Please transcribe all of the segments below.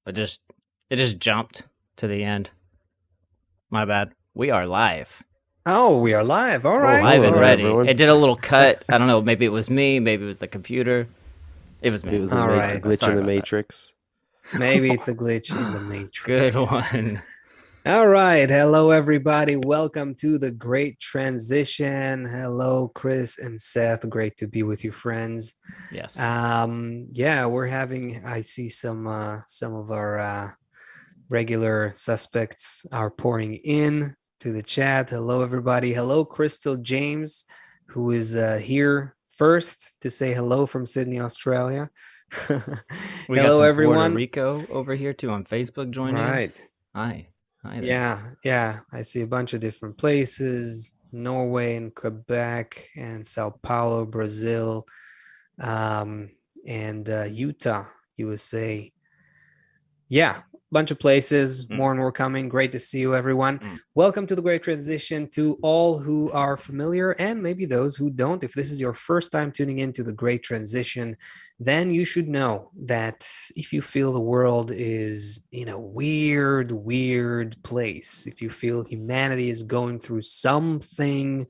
It just jumped to the end. My bad. We are live. Oh, we are live. All We're right. live Hello and All there, right. ready. everyone. It did a little cut. I don't know. Maybe it was me. Maybe it was the computer. It was Maybe me. it was All a right. glitch in Sorry the about that. matrix. Maybe it's a glitch in the Good matrix. one. All right. Hello, everybody. Welcome to the Great Transition. Hello, Chris and Seth. Great to be with you, friends. Yes. Yeah, we're having. I see some of our regular suspects are pouring in to the chat. Hello, everybody. Hello, Crystal James, who is here first to say hello from Sydney, Australia. We got Hello, some Puerto everyone. Rico over here too on Facebook All joining right. us. Hi. Hi there. Yeah. I see a bunch of different places: Norway and Quebec and Sao Paulo, Brazil, and Utah, USA. Yeah, bunch of places, more and more coming. Great to see you, everyone. Welcome to the Great Transition. To all who are familiar and maybe those who don't, if this is your first time tuning into the Great Transition, then you should know that if you feel the world is in a weird place, if you feel humanity is going through something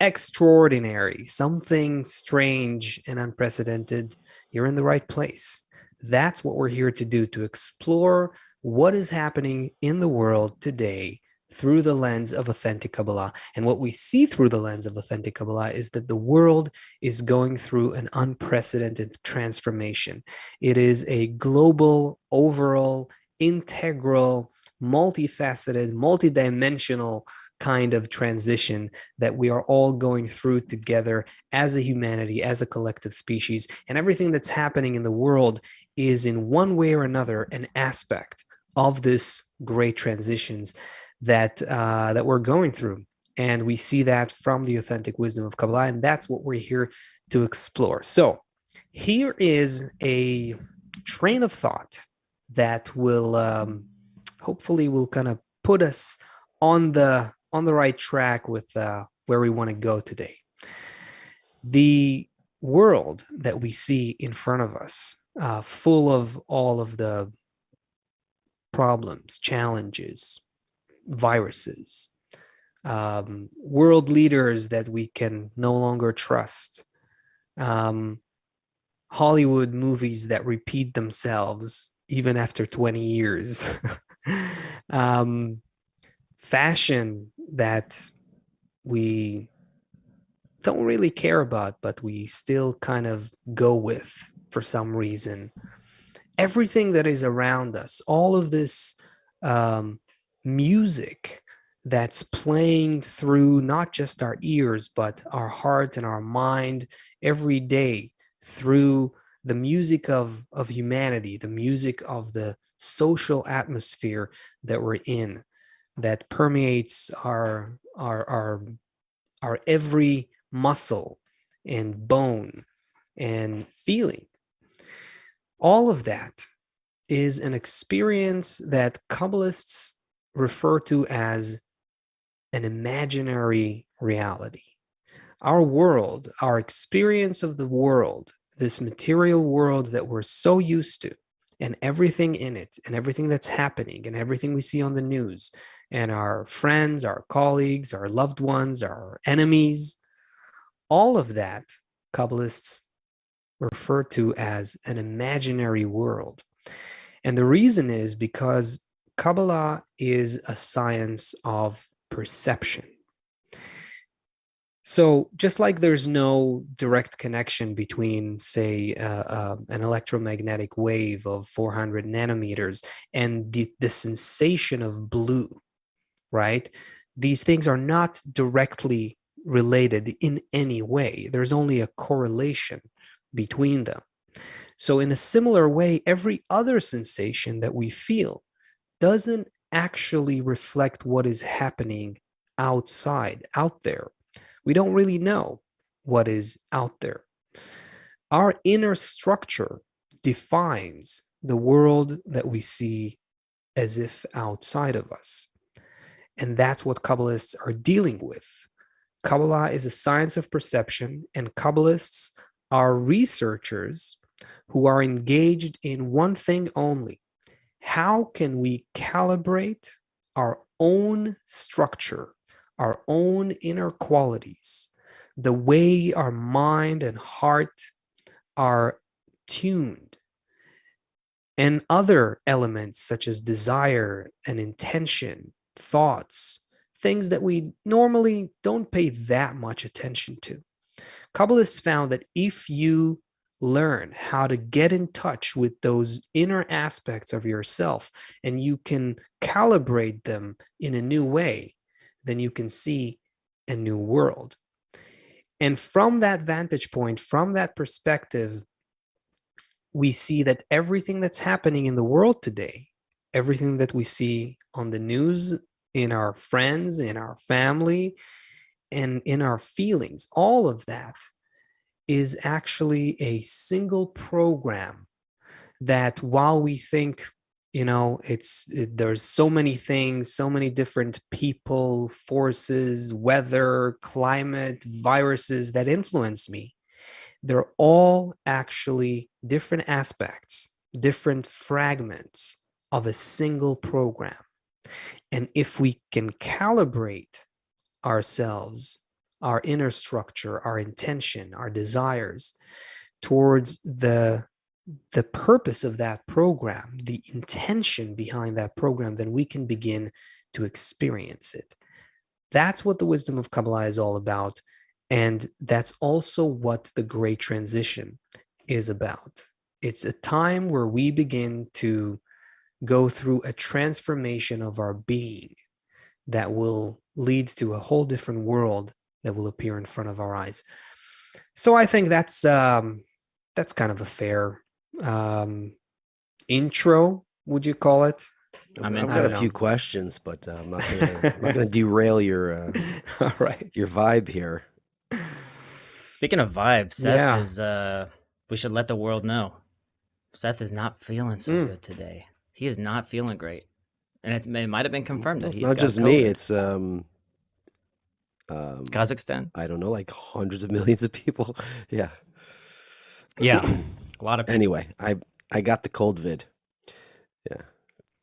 extraordinary, something strange and unprecedented, you're in the right place. That's what we're here to do, to explore what is happening in the world today through the lens of authentic Kabbalah. And what we see through the lens of authentic Kabbalah is that the world is going through an unprecedented transformation. It is a global, overall, integral, multifaceted, multidimensional kind of transition that we are all going through together as a humanity, as a collective species. And everything that's happening in the world is in one way or another an aspect of this great transitions that we're going through. And we see that from the authentic wisdom of Kabbalah, and that's what we're here to explore. So here is a train of thought that will hopefully will kind of put us on the right track with where we want to go today. The world that we see in front of us, full of all of the problems, challenges, viruses, world leaders that we can no longer trust, Hollywood movies that repeat themselves even after 20 years, fashion that we don't really care about, but we still kind of go with for some reason. Everything that is around us, all of this music that's playing through not just our ears, but our heart and our mind every day through the music of humanity, the music of the social atmosphere that we're in, that permeates our every muscle and bone and feeling. All of that is an experience that Kabbalists refer to as an imaginary reality. Our world, our experience of the world, this material world that we're so used to, and everything in it, and everything that's happening, and everything we see on the news, and our friends, our colleagues, our loved ones, our enemies, all of that Kabbalists refer to as an imaginary world. And the reason is because Kabbalah is a science of perception. So just like there's no direct connection between, say, an electromagnetic wave of 400 nanometers and the sensation of blue, right? These things are not directly related in any way. There's only a correlation between them. So in a similar way, every other sensation that we feel doesn't actually reflect what is happening outside, out there. We don't really know what is out there. Our inner structure defines the world that we see as if outside of us. And that's what Kabbalists are dealing with. Kabbalah is a science of perception, and Kabbalists are researchers who are engaged in one thing only: How can we calibrate our own structure, our own inner qualities, the way our mind and heart are tuned, and other elements such as desire and intention, thoughts, things that we normally don't pay that much attention to. Kabbalists found that if you learn how to get in touch with those inner aspects of yourself and you can calibrate them in a new way, then you can see a new world. And from that vantage point, from that perspective, we see that everything that's happening in the world today, everything that we see on the news, in our friends, in our family, and in our feelings, all of that is actually a single program that, while we think, there's so many things, so many different people, forces, weather, climate, viruses that influence me, they're all actually different aspects, different fragments of a single program. And if we can calibrate ourselves, our inner structure, our intention, our desires towards the purpose of that program, the intention behind that program, then we can begin to experience it. That's what the wisdom of Kabbalah is all about. And that's also what the Great Transition is about. It's a time where we begin to go through a transformation of our being that will lead to a whole different world that will appear in front of our eyes. So I think that's kind of a fair intro, would you call it? I've got a few questions, but I'm not gonna derail your all right, your vibe here. Speaking of vibe, Seth is we should let the world know. Seth is not feeling so good today. He is not feeling great. And it might have been confirmed that it's he's not got just COVID. me, it's Kazakhstan. I don't know, like hundreds of millions of people. Yeah. Yeah. A lot of people. Anyway, I got the cold vid. Yeah.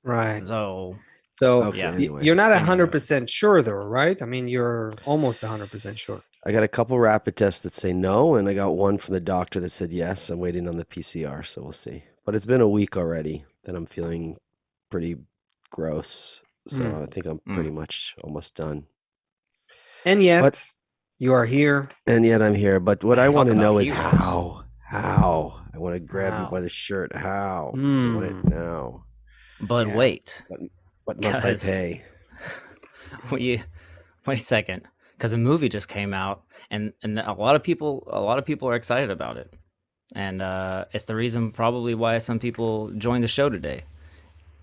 right. So Okay, yeah. anyway. You're not 100% sure though, right? I mean, you're almost 100% sure. I got a couple rapid tests that say no, and I got one from the doctor that said yes. I'm waiting on the PCR, so we'll see. But it's been a week already that I'm feeling pretty gross. So I think I'm pretty much almost done. And yet you are here. And yet I'm here. But what I want to know is heroes. how. I want to grab you by the shirt. How? I want it now. But Yeah. wait. What must I pay? Wait a second, because a movie just came out, and a lot of people are excited about it, and it's the reason probably why some people joined the show today.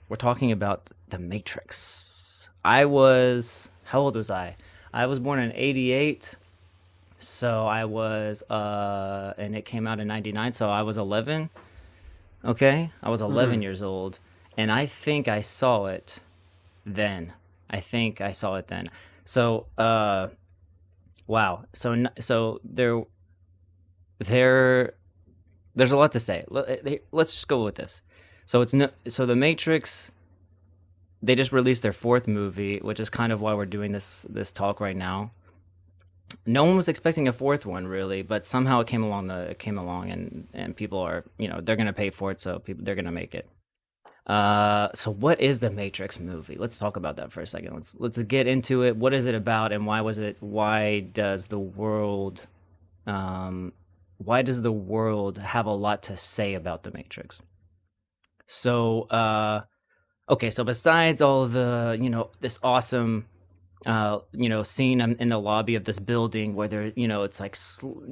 We're talking about The Matrix. How old was I? I was born in '88, so I was and it came out in '99, so I was 11. Okay, I was 11 years old, and I think I saw it then. So, wow. So there's a lot to say. Let's just go with this. So The Matrix. They just released their 4th movie, which is kind of why we're doing this talk right now. No one was expecting a 4th one really, but somehow it came along. And people are, they're gonna pay for it, so they're gonna make it. So what is the Matrix movie? Let's talk about that for a second. Let's get into it. What is it about, and why does the world have a lot to say about the Matrix? So okay, so besides all the this awesome scene in the lobby of this building where there, it's like slow.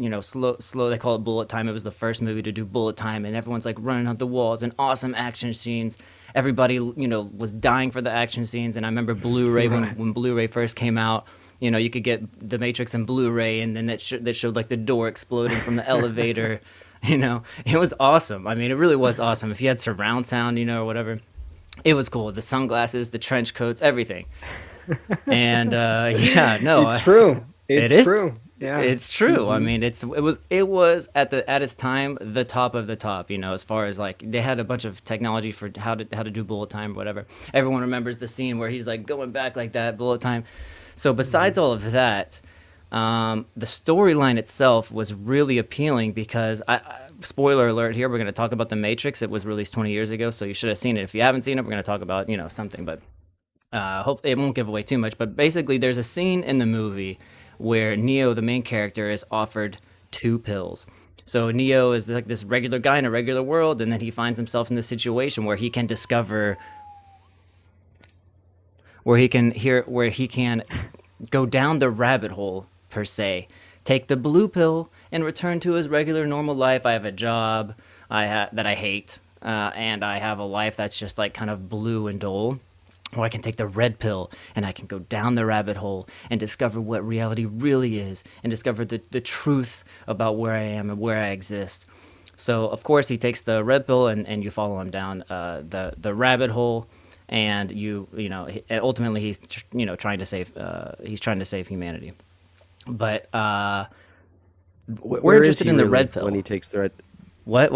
They call it bullet time. It was the first movie to do bullet time, and everyone's like running up the walls and awesome action scenes. Everybody, was dying for the action scenes. And I remember Blu-ray when Blu-ray first came out. You could get The Matrix in Blu-ray, and then that showed like the door exploding from the elevator. It was awesome. I mean, it really was awesome. If you had surround sound, or whatever, it was cool. The sunglasses, the trench coats, everything. And it's true. It's true. Yeah. It's true. I Hmm. mean, it was at its time the top of the top. As far as like they had a bunch of technology for how to do bullet time or whatever. Everyone remembers the scene where he's like going back like that bullet time. So besides Hmm. all of that, the storyline itself was really appealing because spoiler alert here, we're going to talk about The Matrix. It was released 20 years ago, so you should have seen it. If you haven't seen it, we're going to talk about something, but hopefully it won't give away too much. But basically, there's a scene in the movie where Neo, the main character, is offered two pills. So Neo is like this regular guy in a regular world, and then he finds himself in this situation where he can discover, where he can go down the rabbit hole per se. Take the blue pill and return to his regular normal life. I have a job that I hate, and I have a life that's just like kind of blue and dull. Or I can take the red pill and I can go down the rabbit hole and discover what reality really is and discover the truth about where I am and where I exist. So, of course, he takes the red pill and you follow him down the rabbit hole. And ultimately he's trying to save humanity. But we're Where is interested he in the red really when pill. he takes the red? What?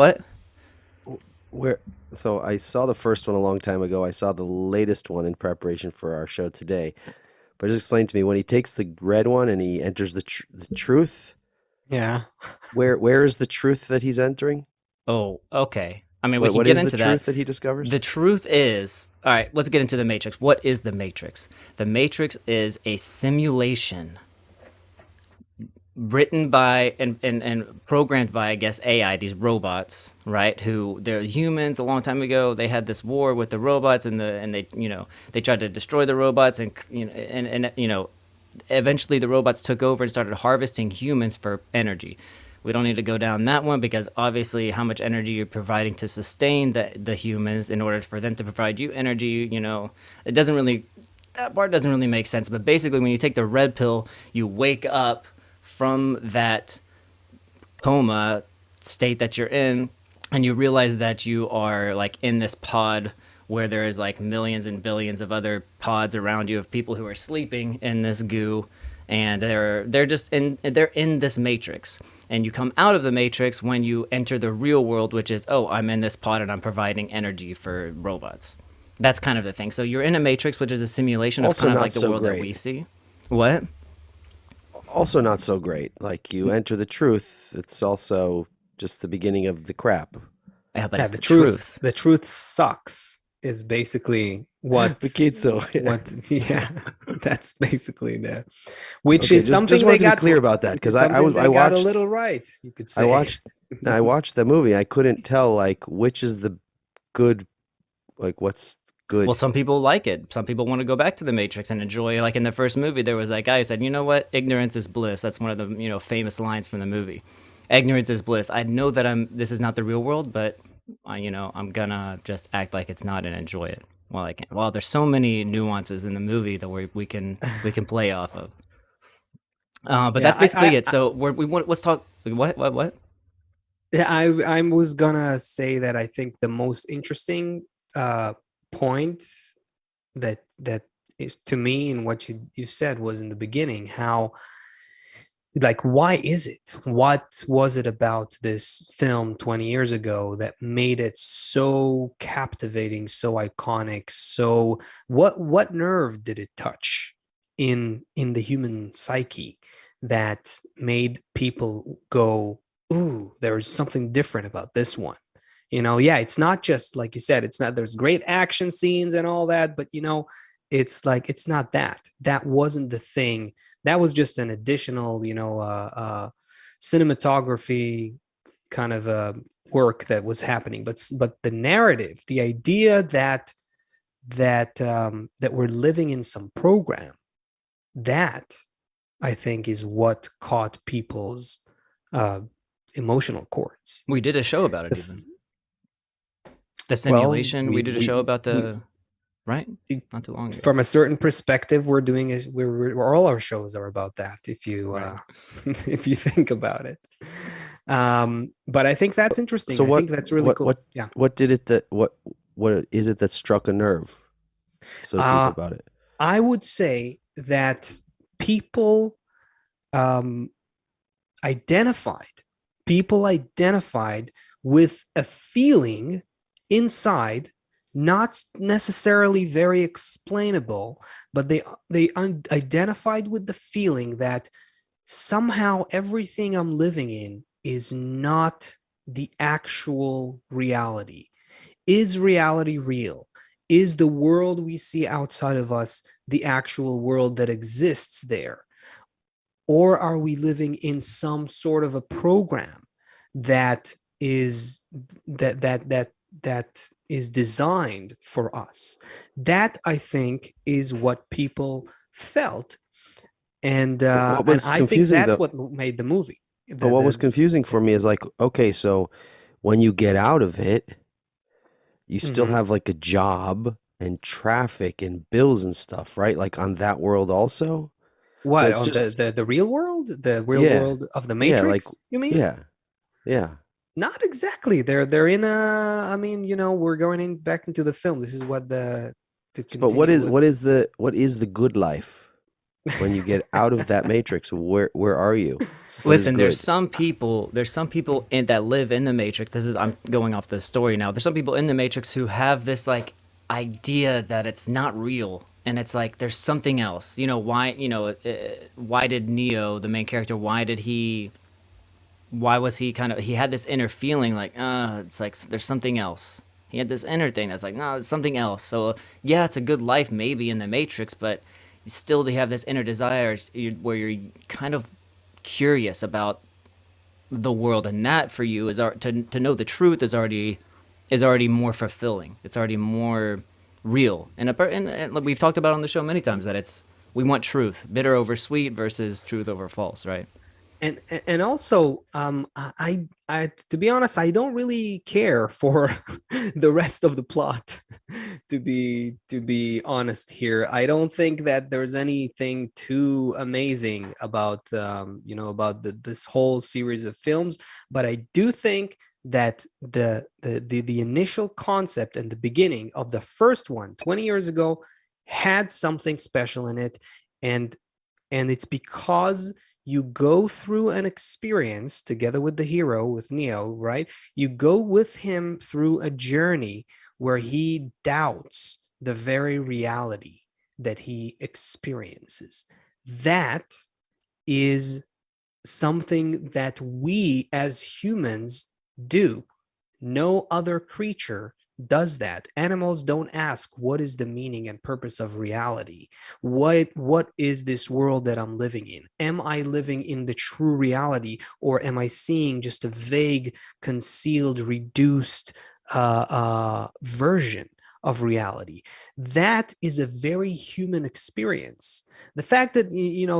Where? So I saw the first one a long time ago. I saw the latest one in preparation for our show today. But just explain to me when he takes the red one and he enters the truth. Yeah. Where is the truth that he's entering? Oh, okay. I mean, we What can what get is the into that. truth that he The discovers? truth is, all right, let's get into the Matrix. What is the Matrix? The Matrix is a simulation written by and programmed by, I guess, AI, these robots, right? Who they're humans. A long time ago, they had this war with the robots, and they they tried to destroy the robots, and eventually the robots took over and started harvesting humans for energy. We don't need to go down that one because obviously how much energy you're providing to sustain the humans in order for them to provide you energy, it doesn't really, that part doesn't really make sense. But basically, when you take the red pill, you wake up from that coma state that you're in, and you realize that you are like in this pod where there is like millions and billions of other pods around you of people who are sleeping in this goo, and they're in this matrix. And you come out of the matrix when you enter the real world, which is, oh, I'm in this pod and I'm providing energy for robots. That's kind of the thing. So you're in a matrix, which is a simulation of Also kind of not like the so world that we great. see. What? Also not so great. Like you enter the truth, it's also just the beginning of the crap. Yeah, but Yeah, it's the truth. the truth sucks is basically Pizzo. what yeah, that's basically the which Okay, is just something wanted they to be got clear about that which because is I something was they got a little right, you could I say. watched I watched the movie. I couldn't tell like which is the good, like what's Well, good. some people like it. Some people want to go back to the Matrix and enjoy. Like in the first movie, there was that guy who said, "You know what? Ignorance is bliss." That's one of the famous lines from the movie. Ignorance is bliss. I know that this is not the real world, but I'm gonna just act like it's not and enjoy it while I can. Well, there's so many nuances in the movie that we can play off of. But Yeah, that's basically it. So we want let's talk. What? yeah, I was gonna say that I think the most interesting point that is to me in what you said was in the beginning, how like why is it, what was it about this film 20 years ago that made it so captivating, so iconic, so what nerve did it touch in the human psyche that made people go, ooh, there's something different about this one? Yeah, it's not just like you said, it's not, there's great action scenes and all that, but it's like it's not that wasn't the thing. That was just an additional cinematography kind of work that was happening, but the narrative, the idea that we're living in some program, that I think is what caught people's uh, emotional chords. We did a show about it The f- even. The well, simulation. We did a show about the right not too long ago. from a certain perspective, we're doing is we're all our shows are about that, if you Right. if you think about it. But I think that's interesting. So I think that's really cool. Yeah. what did it that what is it that struck a nerve so deep uh about it? I would say that people, um identified, people identified with a feeling inside, not necessarily very explainable, but identified with the feeling that somehow everything I'm living in is not the actual reality. Is reality real? Is the world we see outside of us the actual world that exists there? Or are we living in some sort of a program that is that is designed for us? That, I think, is what people felt, But what and was I think confusing that's though, what made the movie. but what was confusing Yeah. for me is like, okay, so when you get out of it, you still Mm-hmm. have like a job and traffic and bills and stuff, right? Like on that world also. So What, it's on just, the real world, the real yeah, world of the yeah, like, Matrix? You mean? yeah, yeah. Not exactly. They're in a. I mean, we're going in back into the film. This is what the to But continue with. what is the good life when you get out of that matrix? Where are you? What is Listen, there's good? some people, that live in the Matrix. I'm going off the story now. There's some people in the Matrix who have this like idea that it's not real, and it's like there's something else. Why did Neo, the main character, why was he had this inner feeling like, it's like there's something else. He had this inner thing that's like, no, it's something else. So yeah, it's a good life maybe in the Matrix, but still they have this inner desire where you're kind of curious about the world, and that for you is to know the truth is already more fulfilling. It's already more real, and we've talked about on the show many times that we want truth, bitter over sweet versus truth over false, right? And also, I to be honest, I don't really care for the rest of the plot. To be honest here, I don't think that there's anything too amazing about about this whole series of films. But I do think that the initial concept and the beginning of the first one 20 years ago had something special in it, and it's because you go through an experience together with the hero, with Neo, right? You go with him through a journey where he doubts the very reality that he experiences. That is something that we as humans do. No other creature does that. Animals don't ask, what is the meaning and purpose of reality? What is this world that I'm living in? Am I living in the true reality, or am I seeing just a vague, concealed, reduced version of reality? That is a very human experience. The fact that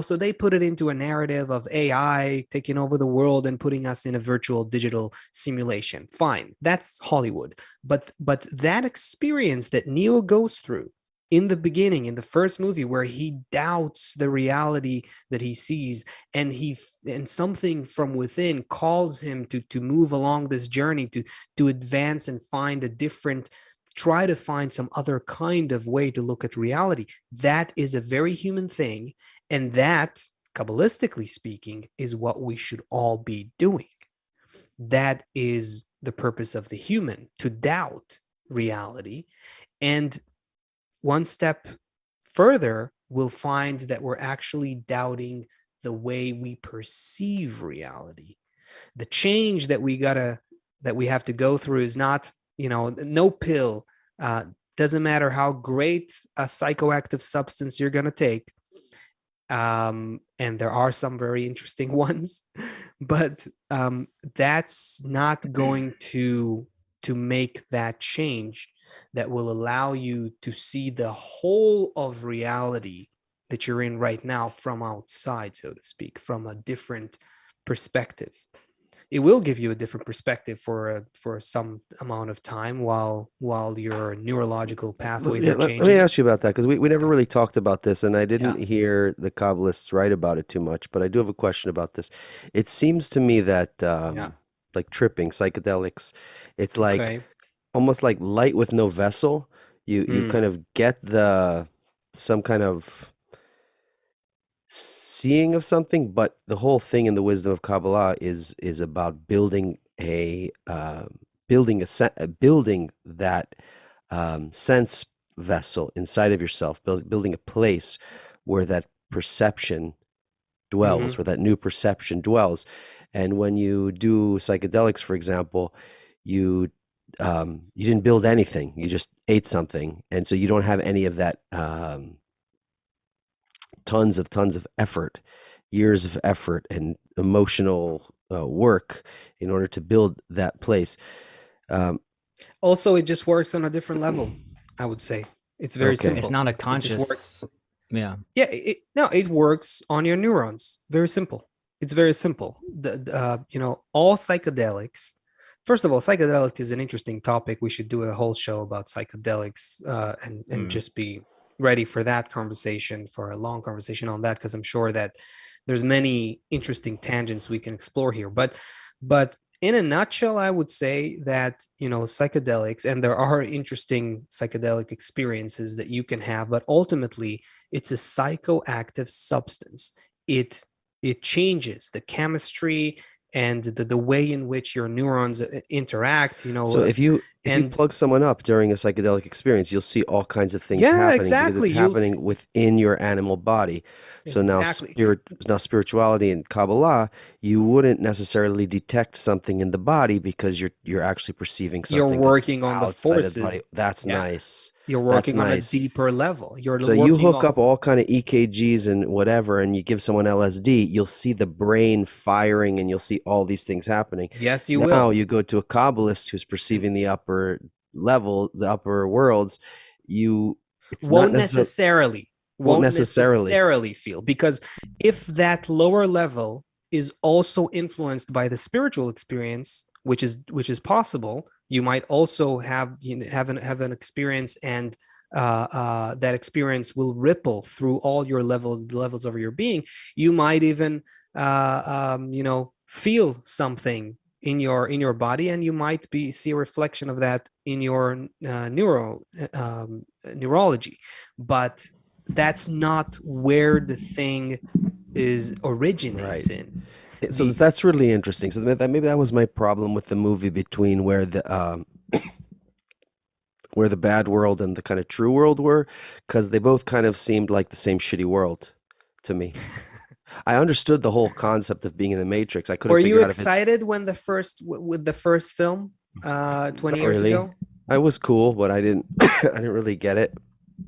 so they put it into a narrative of AI taking over the world and putting us in a virtual digital simulation. Fine, that's Hollywood. But that experience that Neo goes through in the beginning, in the first movie, where he doubts the reality that he sees, and something from within calls him to move along this journey, to advance and find a different, try to find some other kind of way to look at reality. That is a very human thing. And that, Kabbalistically speaking, is what we should all be doing. That is the purpose of the human, to doubt reality. And one step further, we'll find that we're actually doubting the way we perceive reality. The change that we have to go through is not, no pill. Doesn't matter how great a psychoactive substance you're going to take. And there are some very interesting ones, but that's not going to make that change that will allow you to see the whole of reality that you're in right now from outside, so to speak, from a different perspective. It will give you a different perspective for some amount of time while your neurological pathways Yeah, are let me changing. ask you about that because we never really talked about this, and I Yeah. didn't hear the Kabbalists write about it too much. But I do have a question about this. It seems to me that Yeah. like tripping, psychedelics, it's like Okay. almost like light with no vessel. You Mm. kind of get the some kind of seeing of something, but the whole thing in the wisdom of Kabbalah is about building that sense vessel inside of yourself, building a place where that perception dwells, Hmm. where that new perception dwells. And when you do psychedelics, for example, you you didn't build anything. You just ate something, and so you don't have any of that tons of effort, years of effort and emotional work in order to build that place. Um, Also, it just works on a different level, I would say. It's very okay, It's simple. not a It just works. conscious. Yeah. Yeah, no, it works on your neurons. Very simple. It's very simple. All psychedelics. First of all, psychedelics is an interesting topic. We should do a whole show about psychedelics, and Mm. just be ready for that conversation, for a long conversation on that, because I'm sure that there's many interesting tangents we can explore here. But in a nutshell, I would say that, psychedelics, and there are interesting psychedelic experiences that you can have, but ultimately it's a psychoactive substance. It changes the chemistry and the way in which your neurons interact, so if you and plug someone up during a psychedelic experience, you'll see all kinds of things yeah, happening because exactly. it's You'll happening within your animal body. So exactly. now spirituality and Kabbalah, you wouldn't necessarily detect something in the body because you're actually perceiving You're something that's working on the outside of the body. forces. That's Yeah. nice. You're That's working on a nice. deeper level. You're So you working hook on, up all kind of EKGs and whatever, and you give someone LSD, you'll see the brain firing, and you'll see all these things happening. yes, you Now will. you go to a Kabbalist who's perceiving the upper level, the upper worlds. You, it's not won't necessarily necessarily won't won't necessarily. necessarily feel, because if that lower level is also influenced by the spiritual experience, which is possible, you might also have an experience, and that experience will ripple through all your levels of your being. You might even feel something in your body, and you might be see a reflection of that in your neurology. But that's not where the thing is Right. originates in. So The that's really interesting. So maybe that was my problem with the movie, between where the bad world and the kind of true world were, because they both kind of seemed like the same shitty world to me. I understood the whole concept of being in the Matrix. I couldn't Were you figure out if it's excited when with the first film 20 not years really. ago? I was cool, but I didn't I didn't really get it.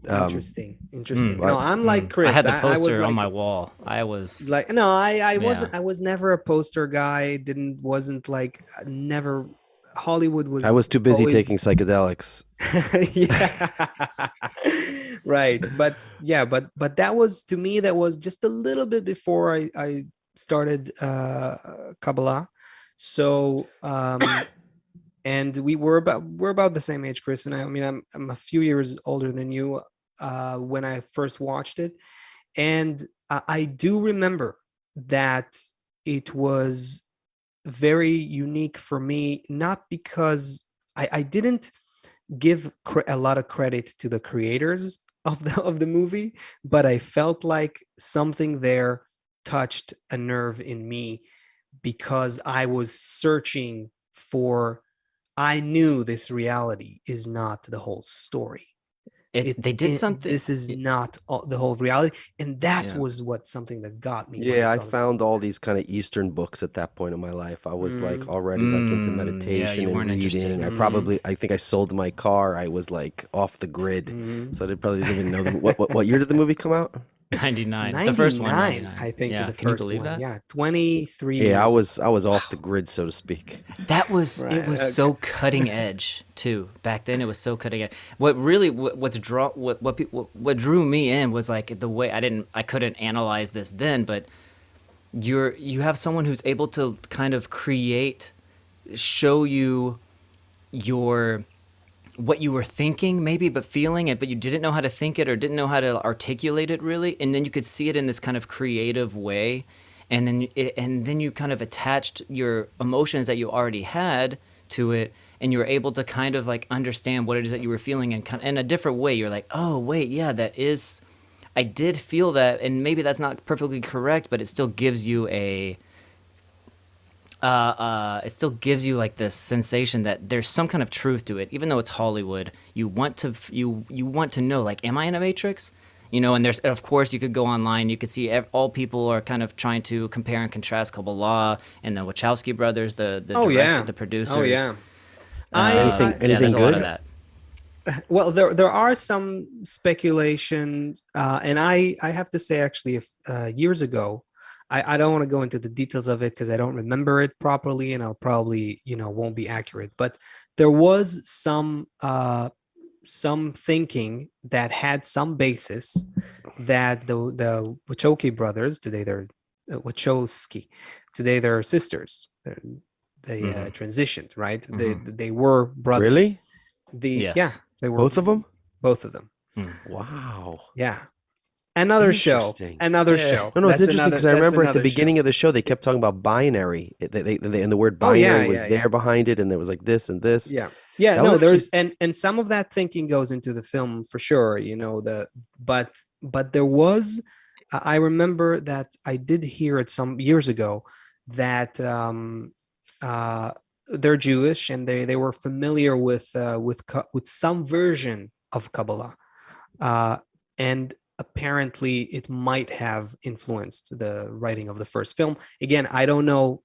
Um, Interesting. Mm. No, but I'm like Mm. I Chris. had the I was poster on my like wall. I was, like no, I yeah. wasn't. I was never a poster guy. Didn't wasn't like never. Hollywood I was was too busy taking always psychedelics. yeah. Right. But yeah, but that was, to me, that was just a little bit before I started Kabbalah. So and we're about the same age, Chris and I. I mean, I'm a few years older than you when I first watched it. And I do remember that it was very unique for me, not because I didn't give a lot of credit to the creators of the movie, but I felt like something there touched a nerve in me, because I was searching for. I knew this reality is not the whole story. It's they did something. This is not the whole reality, and that Yeah. was what something that got me when I Yeah, I saw the movie. found all these kind of Eastern books at that point in my life. I was like Mm, already like into Mm. Yeah, meditation you and weren't interested. reading. mm, I think I sold my car. I was like off the grid. mm. So I probably didn't even know what year did the movie come out? 99. The first one, 99, 99. I think, Yeah. the Can you first believe one. that? Yeah, 23 Yeah, years ago. I was off the Wow. grid, so to speak. It Right. was Okay. so cutting edge too. Back then it was so cutting edge. What really what drew me in was like the way I couldn't analyze this then, but you have someone who's able to kind of create, show you your what you were thinking maybe, but feeling it, but you didn't know how to think it or didn't know how to articulate it really, and then you could see it in this kind of creative way, and then you kind of attached your emotions that you already had to it, and you were able to kind of like understand what it is that you were feeling, and kind in a different way you're like, oh wait, yeah, that is, I did feel that, and maybe that's not perfectly correct, but it still gives you a it still gives you like this sensation that there's some kind of truth to it, even though it's Hollywood. You want to know, like, am I in a matrix? And there's, of course, you could go online, you could see all people are kind of trying to compare and contrast Kabbalah and the Wachowski brothers, the Oh director, yeah. the Oh producers. yeah. Anything Yeah, anything there's a lot of good? that. Well, there are some speculations, and I have to say, actually, if years ago, I don't want to go into the details of it because I don't remember it properly, and I'll probably won't be accurate. But there was some thinking that had some basis that the Wachowski brothers, today they're Wachowski, today they're sisters. They Hmm. transitioned, right? Hmm. They were brothers. Really? Yeah, Yes. they were Both of them? both of them. Mm. Wow. Yeah. Another show. Interesting. Another Yeah. show. No, it's interesting because I That's remember at the another show. beginning of the show they kept talking about binary. And the word Oh yeah, binary was yeah, there yeah. behind it, and there was like this and this. Yeah. Yeah, That was no, actually there's and some of that thinking goes into the film for sure, but there was I remember that I did hear it some years ago that uh they're Jewish and they were familiar with some version of Kabbalah. And apparently it might have influenced the writing of the first film. Again, I don't know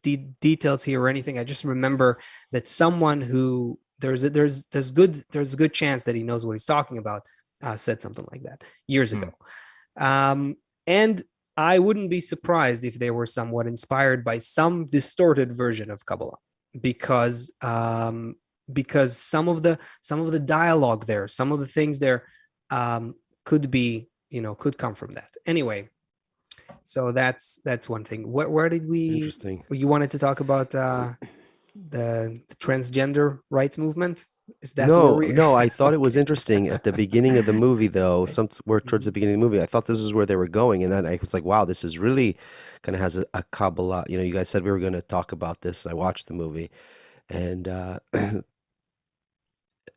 details here or anything. I just remember that someone who there's a good chance that he knows what he's talking about said something like that years ago. Mm. And I wouldn't be surprised if they were somewhat inspired by some distorted version of Kabbalah, because some of the dialogue there, some of the things there could be, could come from that. Anyway, so that's one thing. Where did we? interesting. You wanted to talk about the transgender rights movement? Is that where No, we? no, I thought it was Okay. interesting at the beginning of the movie, though, Okay. somewhere towards Mhm. the beginning of the movie. I thought this is where they were going, and then I was like, wow, this is really kind of has a Kabbalah. You guys said we were going to talk about this, and I watched the movie, and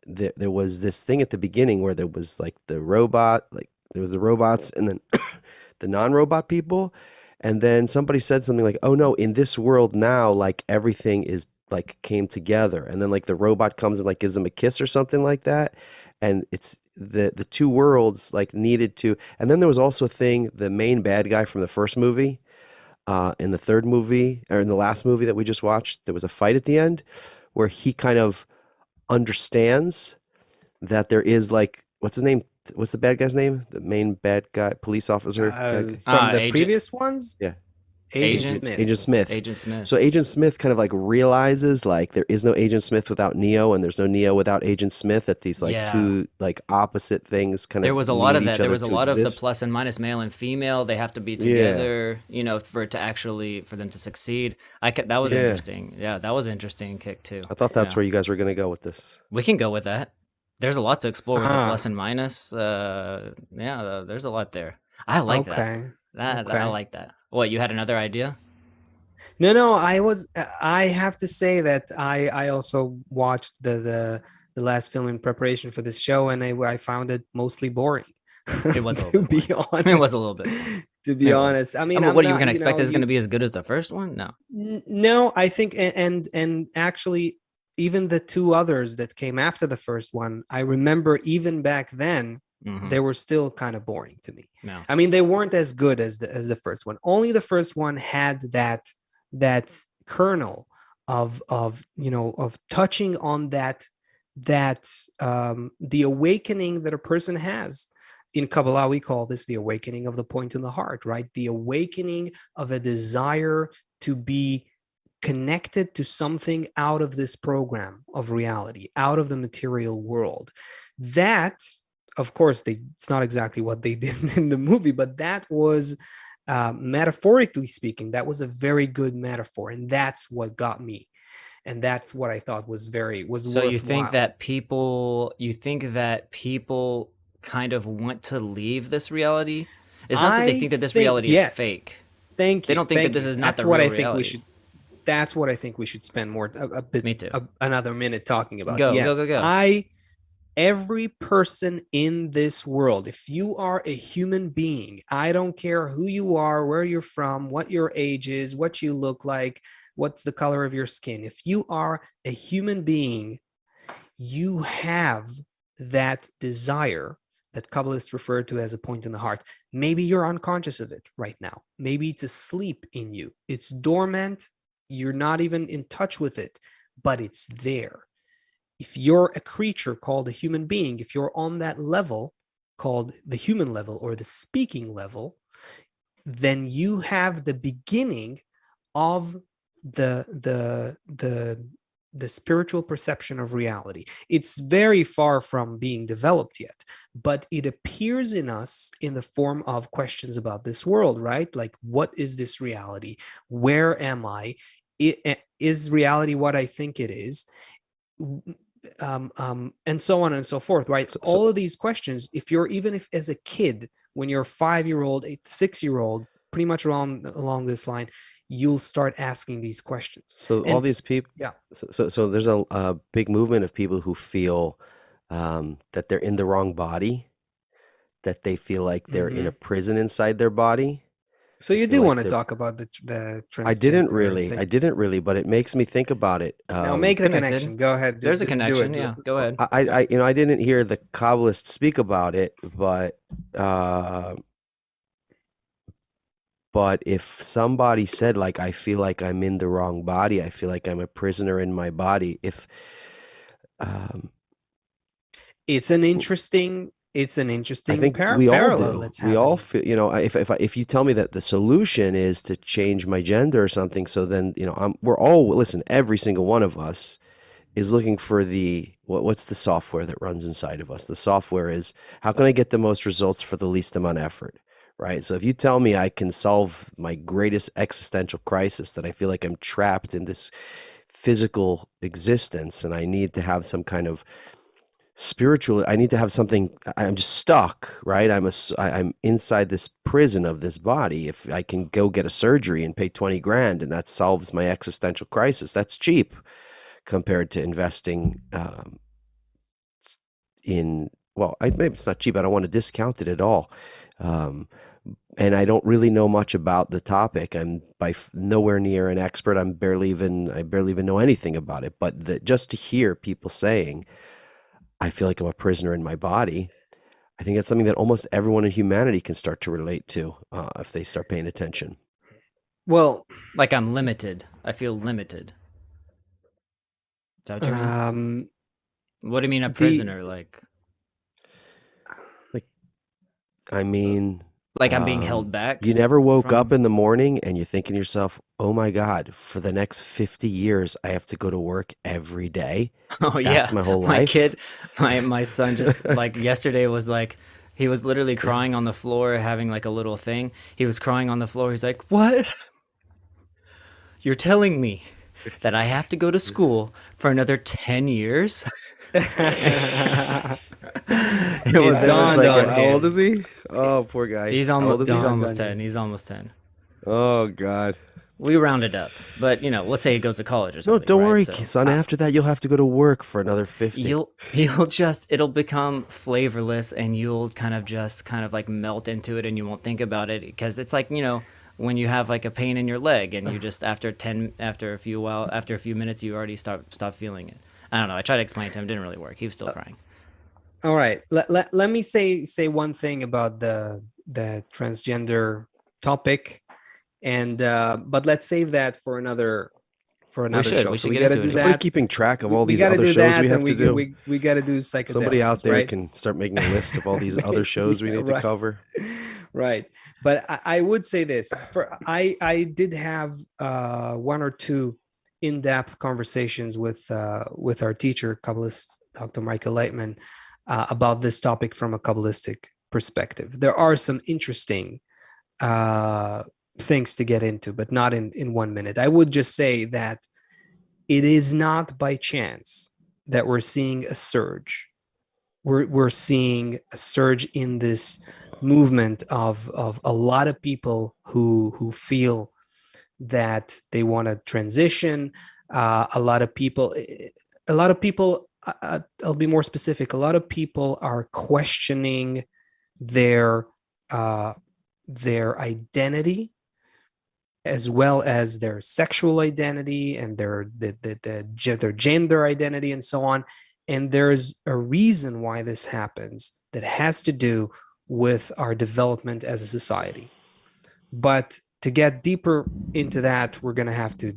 there was this thing at the beginning where there was like the robot, like there was the robots, and then the non-robot people, and then somebody said something like, "Oh no, in this world now, like everything is like came together," and then like the robot comes and like gives them a kiss or something like that, and it's the two worlds like needed to, and then there was also a thing, the main bad guy from the first movie, in the third movie or in the last movie that we just watched, there was a fight at the end where he kind of understands that there is like what's his name? What's the bad guy's name? The main bad guy, police officer, bad guy. From the Agent, previous ones, Yeah, Agent agent, Smith. Agent Smith. Agent Smith. So Agent Smith kind of like realizes like there is no Agent Smith without Neo, and there's no Neo without Agent Smith. That these like Yeah. two like opposite things kind There of was a lot need of that. each There other was a to lot of the exist. plus and minus, male and female. They have to be Yeah, together, for it to actually for them to succeed. That was yeah. interesting. Yeah, that was an interesting kick too. I thought that's Yeah, where you guys were gonna go with this. we can go with that. There's a lot to explore with the plus Ah, and minus. Yeah, there's a lot there. I like that. okay. I Okay. like that. What, you had another idea? No, I have to say that I also watched the last film in preparation for this show, and I found it mostly boring. It was a little To bit be boring. It was a honest. little bit boring. To be It was. honest. I I mean, mean, I'm what are you not, gonna expect? It's you gonna be as good as the first one? No. no, I think, and actually even the two others that came after the first one, I remember even back then Mm-hmm. they were still kind of boring to me. No. I mean, they weren't as good as the first one. Only the first one had that kernel of touching on that the awakening that a person has. In Kabbalah, we call this the awakening of the point in the heart, right? The awakening of a desire to be connected to something out of this program of reality, out of the material world. That, of course, it's not exactly what they did in the movie, but that was, metaphorically speaking, that was a very good metaphor, and that's what got me, and that's what I thought was So worthwhile. you think that people kind of want to leave this reality? It's not that they I think that this think reality is yes. fake. Thank They you, don't think that thank this you. is not That's the what real I think we reality. should. That's what I think we should spend more a bit Me too. another minute talking about. Go, go, Yes, go, go. I every person in this world, if you are a human being, I don't care who you are, where you're from, what your age is, what you look like, what's the color of your skin. If you are a human being, you have that desire that Kabbalists refer to as a point in the heart. Maybe you're unconscious of it right now. Maybe it's asleep in you. It's dormant. You're not even in touch with it, but it's there. If you're a creature called a human being, if you're on that level called the human level or the speaking level, then you have the beginning of the spiritual perception of reality. It's very far from being developed yet, but it appears in us in the form of questions about this world, right? Like, what is this reality? Where am I? Is reality what I think it is? And so on and so forth, right? All of these questions, even if as a kid, when you're a 5-year-old, 6-year-old, pretty much along this line, you'll start asking these questions. So And all these people, yeah, so there's a big movement of people who feel that they're in the wrong body, that they feel like they're in a prison inside their body. So They you feel do like want to they're. talk about the transgender thing. I didn't really, but it makes me think about it. Now make It's the connected. connection. Go ahead. There's a Just do connection. it. Yeah, go ahead. I didn't hear the Kabbalists speak about it, uh, but if somebody said like, I feel like I'm in the wrong body, I feel like I'm a prisoner in my body. Um, It's an interesting I think we all parallel do. that's We all happening. feel, if you tell me that the solution is to change my gender or something, so then, we're all, listen, every single one of us is looking for what's the software that runs inside of us? The software is, how can I get the most results for the least amount of effort, right? So if you tell me I can solve my greatest existential crisis, that I feel like I'm trapped in this physical existence and I need to have some kind of spiritual, I need to have something, I'm just stuck, right? I'm inside this prison of this body. If I can go get a surgery and pay 20 grand and that solves my existential crisis, that's cheap compared to investing maybe it's not cheap. I don't want to discount it at all. Um, and I don't really know much about the topic. I'm nowhere near an expert. I barely even know anything about it. But just to hear people saying, I feel like I'm a prisoner in my body, I think that's something that almost everyone in humanity can start to relate to if they start paying attention. Well, Like I'm limited. I feel limited. Is that what you mean? What do you mean a prisoner? Like I mean, I'm being held back you never woke up from. in the morning and you're thinking to yourself, oh my God, for the next 50 years, I have to go to work every day. Oh That's yeah, my whole my life. kid, my son just like yesterday was like, he was literally crying on the floor, having like a little thing. He was crying on the floor. He's like, "What? You're telling me that I have to go to school for another 10 years?" it It was dawned like on How old him. is he? Oh, poor guy. he's How old almost is he? he's Dawned almost on 10. him. He's almost 10. Oh, God. We rounded up, but let's say he goes to college or No, something, don't right? worry, So son. After that, you'll have to go to work for another 50. it'll become flavorless, and you'll kind of like melt into it, and you won't think about it, because it's like, when you have like a pain in your leg and you just after a few minutes you already stop feeling it. I don't know. I tried to explain it to him, it didn't really work. He was still crying. All right. Let me say one thing about the transgender topic, and but let's save that for another show. We So should we get got to into do it. Somebody that. keeping track of all We these got to other do shows that, we and have to do. we got to do Somebody out psychedelics, there right? can start making a list of all these other shows we Yeah, need to right. cover. Right. But I would say this: I did have one or two in-depth conversations with our teacher, Kabbalist Dr. Michael Leitman, about this topic from a Kabbalistic perspective. There are some interesting things to get into, but not in 1 minute. I would just say that it is not by chance that we're seeing a surge. We're seeing a surge in this movement of a lot of people who feel that they want to transition. A lot of people I'll be more specific. A lot of people are questioning their uh, their identity as well as their sexual identity and their gender identity and so on. And there's a reason why this happens that has to do with our development as a society. But to get deeper into that, we're going to have to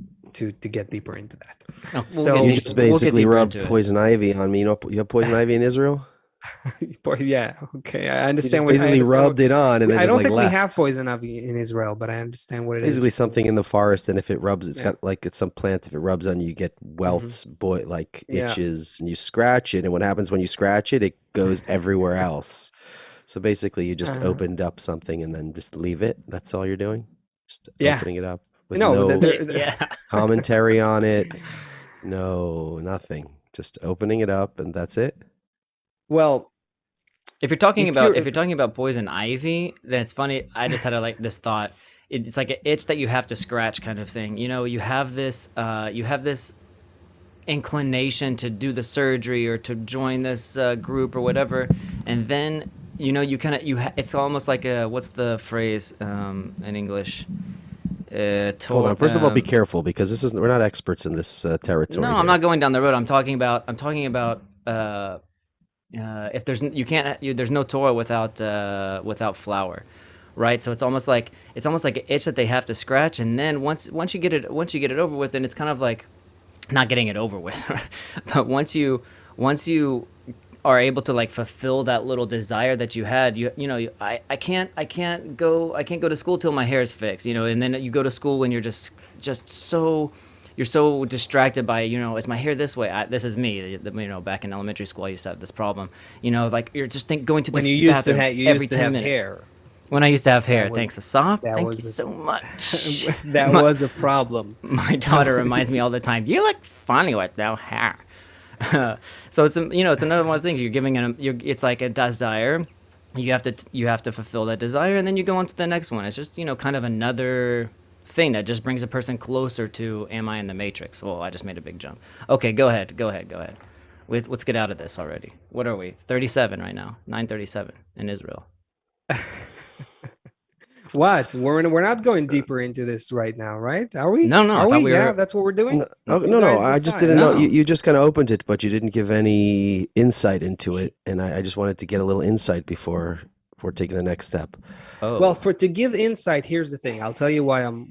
get deeper into that. No, You So just we'll get basically deeper rubbed into it. poison ivy on me. You know, you have poison ivy in Israel? yeah, okay, I You understand just what I basically understand. rubbed it on and then I just don't like think we have left. poison ivy in Israel, but I understand what it Basically is. something in the forest, and if it rubs, it's Yeah. got like it's some plant. If it rubs on you, you get Hmm. welts, boy, like Yeah. itches, and you scratch it. And what happens when you scratch it? It goes everywhere else. So basically, you just Uh, opened up something and then just leave it. That's all you're doing. Just yeah. opening it up with No, no Yeah. commentary on it, no nothing. Just opening it up, and that's it. well, if If you're you're talking about poison ivy, then it's funny. I just had like this thought. It's like an itch that you have to scratch, kind of thing. You know, you have this inclination to do the surgery or to join this group or whatever, and then you know you kind of it's almost like a what's the phrase in English? Hold To, on. First of all, be careful because this is we're not experts in this no, territory I'm here. not going down the road. I'm talking about if there's you can't there's no Torah without flour, right? So it's almost like an itch that they have to scratch, and then once you get it over with, then it's kind of like not getting it over with, but once you are able to like fulfill that little desire that you had, I can't go to school till my hair is fixed, you know, and then you go to school when you're just so you're so distracted by, you know, is my hair this way? This is me. You know, back in elementary school, I used to have this problem. You know, like you're just going to the when you used to bathroom have you every used to 10 have minutes. hair, When I used to have that hair, was thanks, Asaf. that Thank you was so much. that my, was a problem. my That daughter was reminds me all the time, you look funny with no hair. So it's you know it's another one of the things you're giving it's like a desire. You have to fulfill that desire, and then you go on to the next one. It's just, you know, kind of another thing that just brings a person closer to, am I in the matrix? Well, I just made a big jump. Okay, go ahead. Let's get out of this already. What are we? It's 37 right now. 9:37 in Israel. what we're not going deeper into this right now, right? Are we? No, no, I Are thought we? we Yeah, were. that's what we're doing. No, oh, You no, no. guys I just decide, didn't huh? know. No. You just kind of opened it, but you didn't give any insight into it, and I just wanted to get a little insight before taking the next step. Well, Oh, for to give insight, here's the thing. I'll tell you why I'm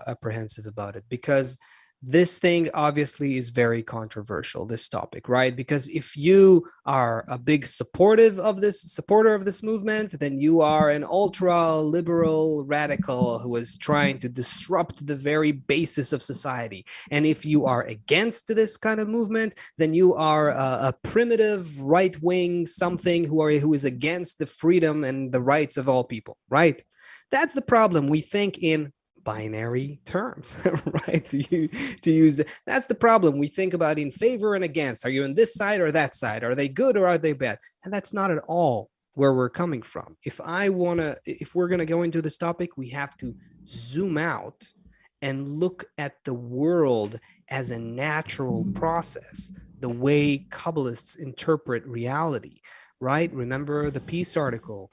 apprehensive about it, because this thing obviously is very controversial, this topic, right? Because if you are a big supporter of this movement, then you are an ultra liberal radical who is trying to disrupt the very basis of society. And if you are against this kind of movement, then you are a primitive right wing something who is against the freedom and the rights of all people, right? That's the problem. We think in binary terms, right? To use that's the problem. We think about in favor and against. Are you on this side or that side? Are they good or are they bad? And that's not at all where we're coming from. If we're gonna go into this topic, we have to zoom out and look at the world as a natural process, the way Kabbalists interpret reality, right? Remember the peace article,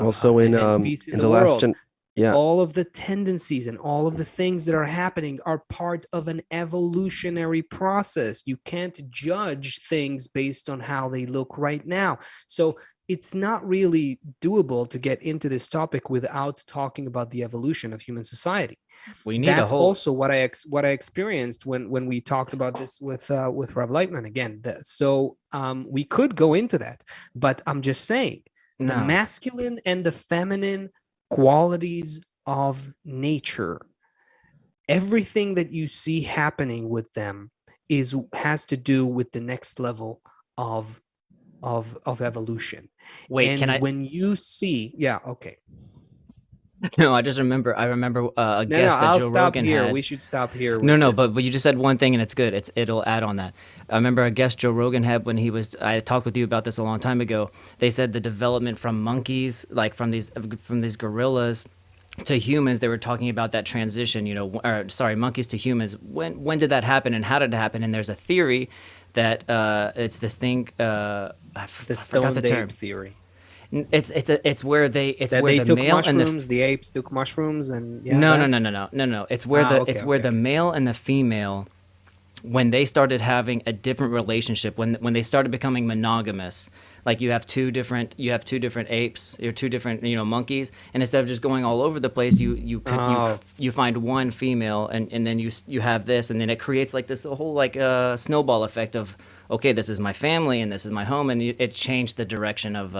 Also, and peace in in the the last world. gen, yeah. All of the tendencies and all of the things that are happening are part of an evolutionary process. You can't judge things based on how they look right now. So it's not really doable to get into this topic without talking about the evolution of human society. we need a That's whole. also what I experienced when we talked about this with Rav Lightman again. So we could go into that, but I'm just saying the No. masculine and the feminine qualities of nature, everything that you see happening with them has to do with the next level of of evolution. Wait, can And I? when you see, yeah, okay. No, I remember a No, guest that I'll Joe stop Rogan here. We had. should stop here No, with no, this. but you just said one thing and it's good. It'll add on that. I remember a guest Joe Rogan had when he was. I talked with you about this a long time ago. They said the development from monkeys, like from these gorillas to humans. They were talking about that transition. You know, or sorry, monkeys to humans. When did that happen and how did it happen? And there's a theory that it's this thing. The I forgot the stoned ape term. theory. It's where That the they took male and the mushrooms, the apes took mushrooms, and yeah, no, that. no. Okay, It's where okay, the okay. male and the female, when they started having a different relationship, when they started becoming monogamous, like you have two different apes or two different monkeys, and instead of just going all over the place, Oh, you find one female, and then you have this, and then it creates like this whole like snowball effect of, okay, this is my family and this is my home, and it changed the direction of.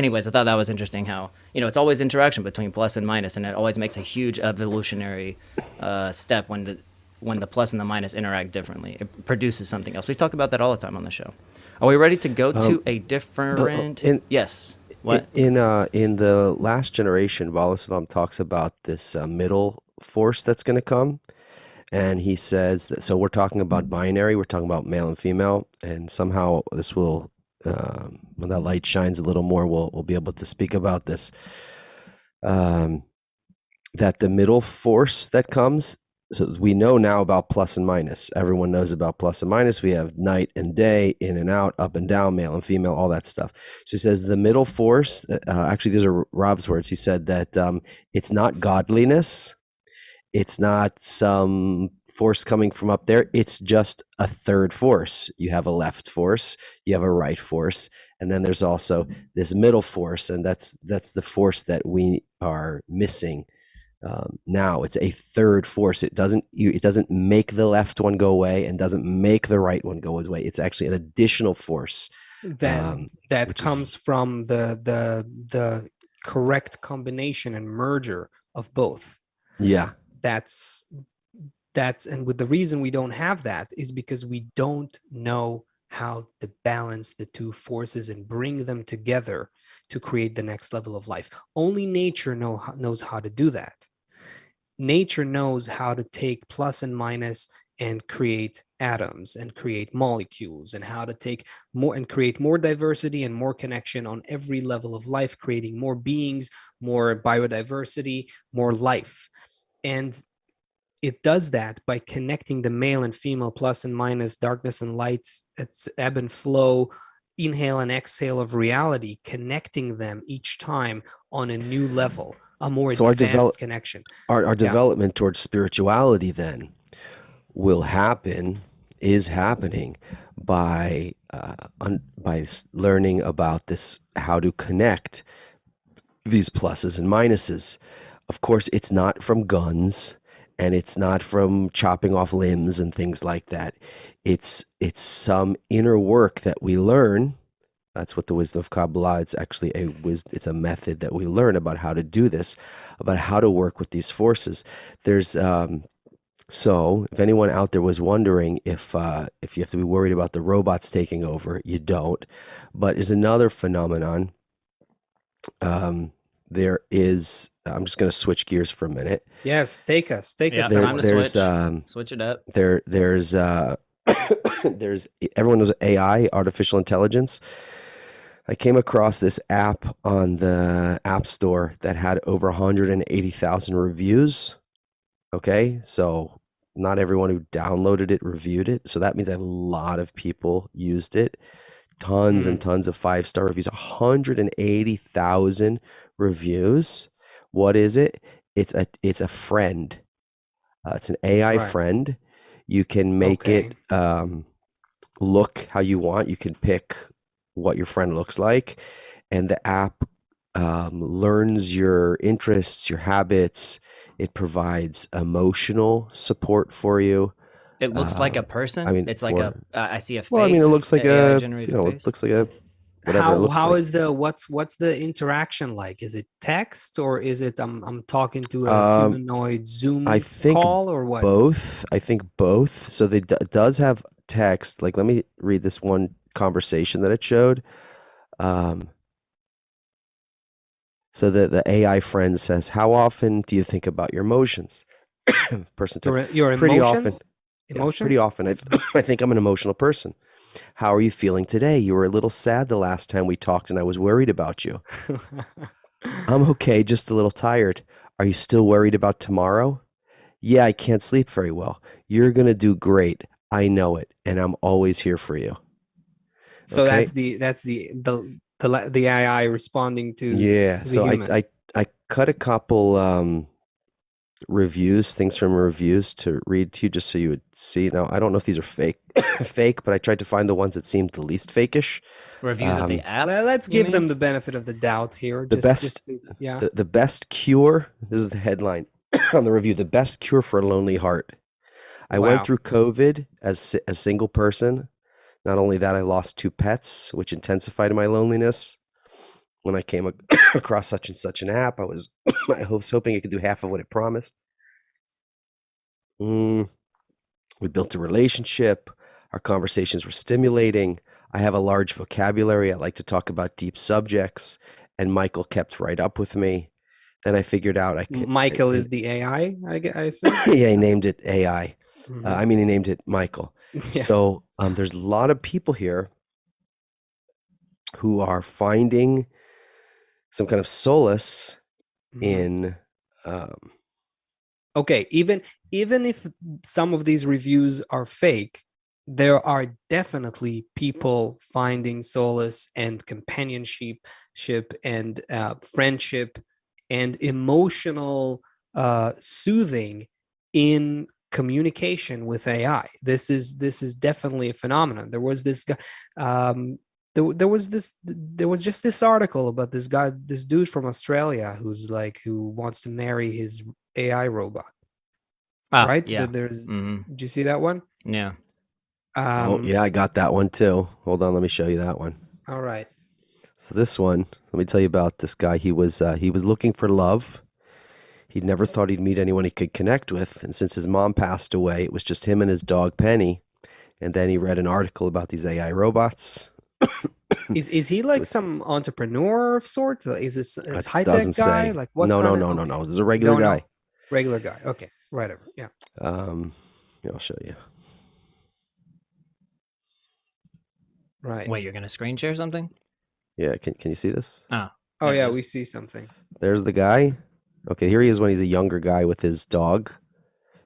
Anyways, I thought that was interesting how, it's always interaction between plus and minus, and it always makes a huge evolutionary step when the plus and the minus interact differently. It produces something else. We talk about that all the time on the show. Are we ready to go to a different? In Yes. What? in the last generation, Balasalam talks about this middle force that's going to come, and he says that. So we're talking about binary. We're talking about male and female, and somehow this will, when that light shines a little more, we'll be able to speak about this. That the middle force that comes. So we know now about plus and minus. Everyone knows about plus and minus. We have night and day, in and out, up and down, male and female, all that stuff. So he says the middle force, actually, these are Rob's words. He said that it's not godliness. It's not some force coming from up there. It's just a third force. You have a left force, you have a right force, and then there's also this middle force, and that's the force that we are missing. Now it's a third force. It doesn't make the left one go away and doesn't make the right one go away. It's actually an additional force that that which is comes from the correct combination and merger of both. yeah. That's and with the reason we don't have that is because we don't know how to balance the two forces and bring them together to create the next level of life. Only nature knows how to do that. Nature knows how to take plus and minus and create atoms and create molecules, and how to take more and create more diversity and more connection on every level of life, creating more beings, more biodiversity, more life. And it does that by connecting the male and female, plus and minus, darkness and light, its ebb and flow, inhale and exhale of reality, connecting them each time on a new level, a more So advanced connection. our Yeah. development towards spirituality then is happening by learning about this, how to connect these pluses and minuses. Of course, it's not from guns, and it's not from chopping off limbs and things like that. It's some inner work that we learn. That's what the wisdom of Kabbalah. It's actually it's a method that we learn about how to do this, about how to work with these forces. There's so if anyone out there was wondering if you have to be worried about the robots taking over, you don't. But is another phenomenon. There is. I'm just going to switch gears for a minute. Yes, take us Yeah, There, time to somewhere. switch. Switch it up. there's there's everyone knows AI, artificial intelligence. I came across this app on the App Store that had over 180,000 reviews. Okay, so not everyone who downloaded it reviewed it. So that means a lot of people used it. Tons and tons of 5-star reviews, 180,000 reviews. What is it? It's a friend. It's an AI Right. friend. You can make Okay. it look how you want. You can pick what your friend looks like, and the app learns your interests, your habits. It provides emotional support for you. It looks like a I person. mean, It's like I see a well, I mean, it face, looks like a AI it generated face. looks like a whatever it looks How like. is what's the interaction like? Is it text, or is it I'm talking to a Um, humanoid I Zoom think call, or what? both. I think both. So it does have text. Like, let me read this one conversation that it showed. So the AI friend says, "How often do you think about your emotions?" Person said, Your "Pretty often." emotions? Yeah, pretty often. I think I'm an emotional person. How are you feeling today? You were a little sad the last time we talked, and I was worried about you. I'm okay, just a little tired. Are you still worried about tomorrow? Yeah, I can't sleep very well. You're going to do great. I know it, and I'm always here for you. So Okay. that's the AI responding Yeah. to the So I human. I I cut a couple reviews, things from reviews to read to you just so you would see. Now, I don't know if these are fake, fake, but I tried to find the ones that seemed the least fakish. Reviews of the Um, app, Let's you give mean? them the benefit of the doubt here. the Just best, just to, yeah. the best cure. This is the headline on the review. The best cure for a lonely heart. I went Wow. through COVID as a single person. Not only that, I lost 2 pets, which intensified my loneliness. When I came across such and such an app, I was hoping it could do half of what it promised. Mm, we built a relationship. Our conversations were stimulating. I have a large vocabulary. I like to talk about deep subjects. And Michael kept right up with me. Then I figured out I could, Michael is the AI, I assume. yeah, he named it AI. Hmm. I mean, he named it Michael. Yeah. So there's a lot of people here who are finding some kind of solace Hmm. in, um, Okay, even if some of these reviews are fake, there are definitely people finding solace and companionship and friendship and emotional soothing in communication with AI. This is definitely a phenomenon. There was this guy. There was just this article about this guy, this dude from Australia who wants to marry his AI robot, Ah, right? yeah. Hmm. Did you see that one? Yeah. oh, Um, yeah, I got that one too. Hold on, let me show you that one. all right. So this one, let me tell you about this guy. He was looking for love. He'd never thought he'd meet anyone he could connect with, and since his mom passed away, it was just him and his dog Penny. And then he read an article about these AI robots. Is he It like was some entrepreneur of sorts? Is this a it high doesn't tech guy? say. Like what No, kind no, of? no, no, Okay, no. This is a regular don't know. guy. Regular guy. Okay, whatever. Yeah. Um, yeah, I'll show you. Right. Wait, you're gonna screen share something? Yeah, can you see this? Oh, Oh there it yeah, is. we see something. There's the guy. Okay, here he is when he's a younger guy with his dog.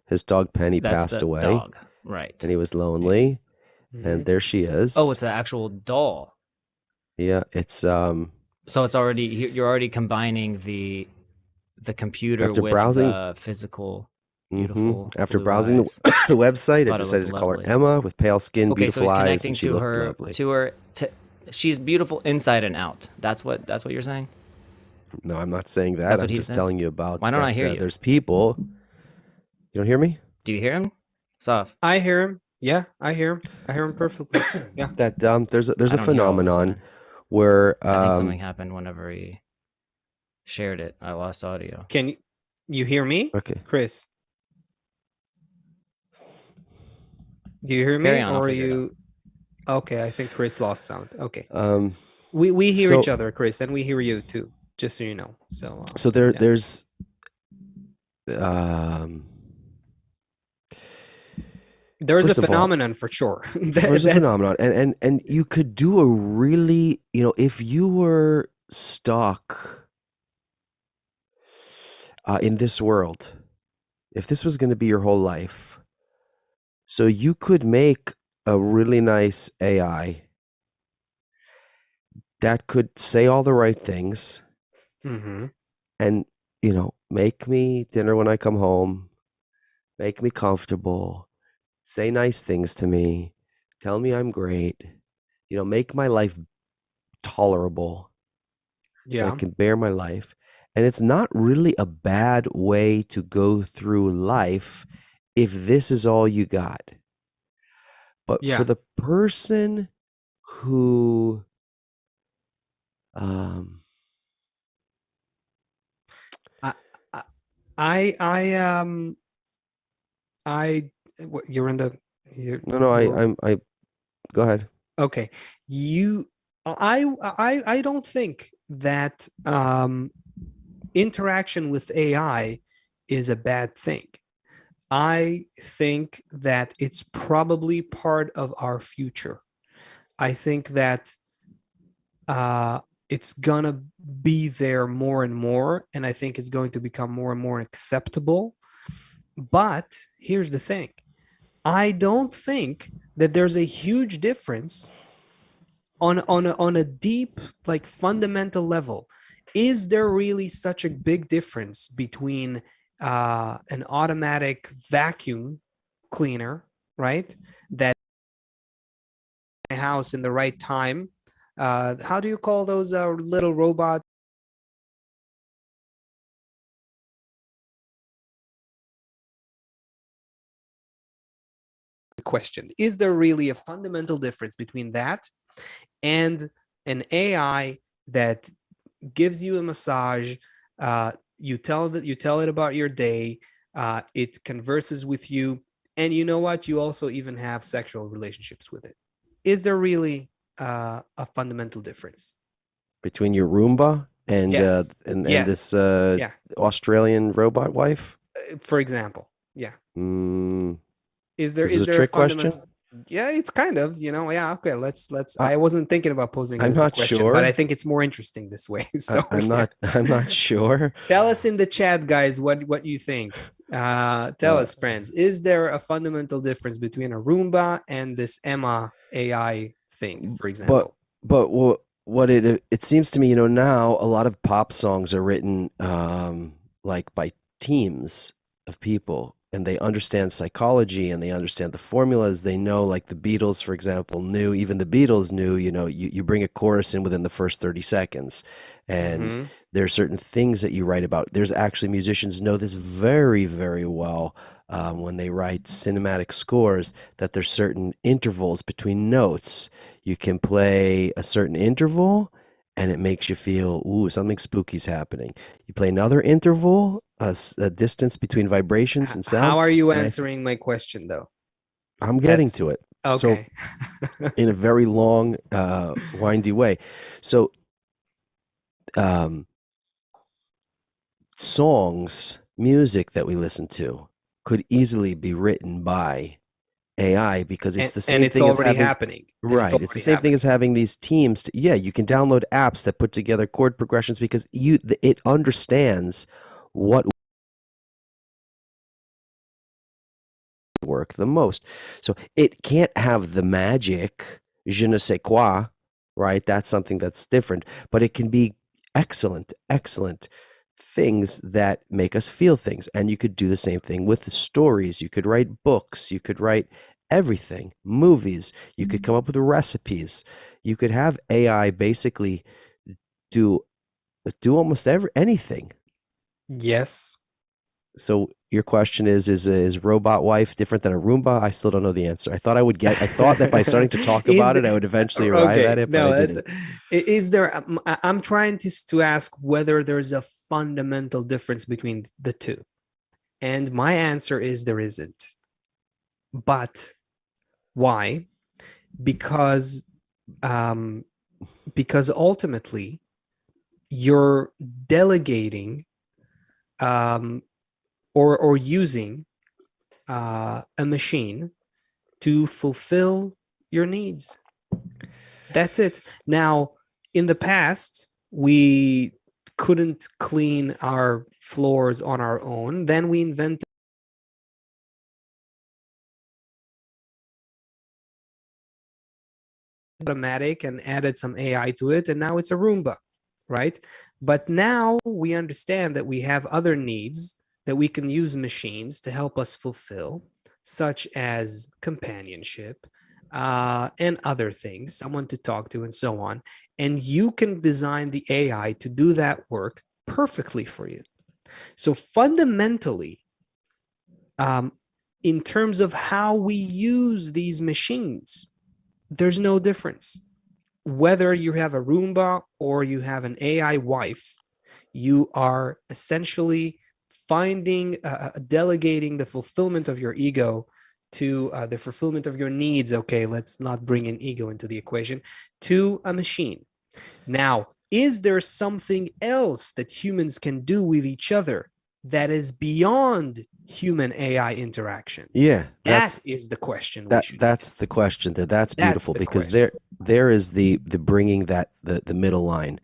His dog Penny That's passed the away, dog, right? and he was Yeah. lonely. Hmm. And there she Oh, is. it's an actual doll. Yeah, it's So it's already you're already combining the computer after with browsing. the physical, hmm beautiful After blue browsing eyes. the website, I Thought it looked decided to call her lovely. Emma with pale skin, Okay, so beautiful he's eyes, and connecting she to looked her lovely. to her. She's beautiful inside and out. That's what you're saying. No, I'm not saying that. That's what I'm he just says. telling you about Why don't I that. hear you? There's people. You don't hear me? Do you hear him? Soft. I hear him. Yeah, I hear him. I hear him perfectly. Yeah. That there's I a don't hear all of a phenomenon sudden. where I think something happened whenever he shared it. I lost audio. Can you hear me, okay. Chris? Do you hear Carry me, on. I'll or are figure it out. you? Okay, I think Chris lost sound. Okay, Um we hear each so other, Chris, and we hear you too. Just so you know. So so there yeah, there's um there is a first of all, phenomenon for sure. there's a That's phenomenon, and you could do a really, if you were stuck in this world, if this was going to be your whole life, so you could make a really nice AI that could say all the right things hmm. and, make me dinner when I come home, make me comfortable, say nice things to me, tell me I'm great, make my life tolerable, that I Yeah, can bear my life. And it's not really a bad way to go through life if this is all you got. But for yeah. the person who um I I I I you're in the you no no you're I go ahead. okay. You I don't think that interaction with AI is a bad thing. I think that it's probably part of our future. I think that uh, it's gonna be there more and more, and I think it's going to become more and more acceptable. But here's the thing: I don't think that there's a huge difference on a deep, like, fundamental level. Is there really such a big difference between an automatic vacuum cleaner, right, that my house in the right time? How do you call those little robots? Question: is there really a fundamental difference between that and an AI that gives you a massage? You tell it about your day. It converses with you, and you know what? You also even have sexual relationships with it. Is there really a fundamental difference? Between your Roomba and Yes. Yes. this Yeah. Australian robot wife? For example. Yeah. Mm, Is there this is is a there a trick question. fundamental? Yeah, it's kind of, yeah, okay, let's I, I wasn't thinking about posing I'm this not question, but I sure. think it's more interesting this way. So I'm yeah. not. I'm not sure. Tell us in the chat, guys, what you think. Tell Uh, us, friends, is there a fundamental difference between a Roomba and this Emma AI thing, for but example? what it seems to me, now a lot of pop songs are written like by teams of people, and they understand psychology and they understand the formulas. They know, like the Beatles, for example, knew, even the Beatles knew, you bring a chorus in within the first 30 seconds, and Mm-hmm. there are certain things that you write about. There's actually musicians know this very, very well. When they write cinematic scores, that there's certain intervals between notes. You can play a certain interval and it makes you feel, ooh, something spooky's happening. You play another interval, a distance between vibrations and sound, How are you and answering my question, though? I'm getting That's to it. So, okay. in a very long, windy way. So, um, songs, music that we listen to could easily be written by AI, because it's and the and same it's thing as already having. happening. And it's Right. It's the already same thing happening. as having these teams. Yeah, you can download apps that put together chord progressions because it understands what work the most. So it can't have the magic je ne sais quoi, right? That's something that's different, but it can be excellent, excellent things that make us feel things. And you could do the same thing with the stories. You could write books, you could write everything, movies, you could come up with recipes. You could have AI basically do almost anything. Yes. So your question is robot wife different than a Roomba? I still don't know the answer. I thought that by starting to talk about Is it, I would eventually arrive at okay. it, but I No, that's didn't. is there I'm trying to ask whether there's a fundamental difference between the two. And my answer is there isn't. But why? Because um because ultimately you're delegating um or using a machine to fulfill your needs. That's it. Now, in the past, we couldn't clean our floors on our own. Then we invented automatic and added some AI to it, and now it's a Roomba, right? But now we understand that we have other needs that we can use machines to help us fulfill, such as companionship and other things, someone to talk to, and so on. And you can design the AI to do that work perfectly for you. So fundamentally, um, in terms of how we use these machines, there's no difference. Whether you have a Roomba or you have an AI wife, you are essentially delegating the fulfillment of your ego to the fulfillment of your needs. Okay, let's not bring in ego into the equation, to a machine. Now, is there something else that humans can do with each other that is beyond human AI interaction? Yeah, That is the question we should be that's the considering. question there. That's That's beautiful, the because question. there is the bringing the middle line.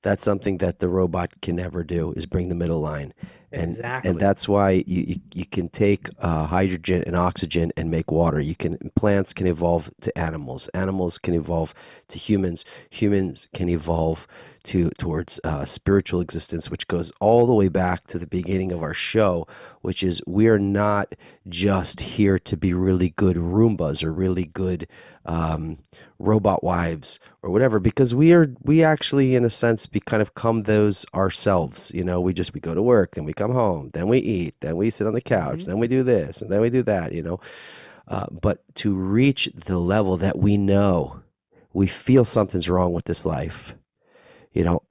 That's something that the robot can never do, is bring the middle line. And Exactly. that's why you can take hydrogen and oxygen and make water. You can Plants can evolve to animals. Animals can evolve to humans. Humans can evolve towards spiritual existence, which goes all the way back to the beginning of our show, which is we are not just here to be really good Roombas or really good robot wives or whatever, because we actually in a sense become those ourselves. We go to work, then we come home, then we eat, then we sit on the couch, Hmm. then we do this and then we do that. But to reach the level that we feel something's wrong with this life.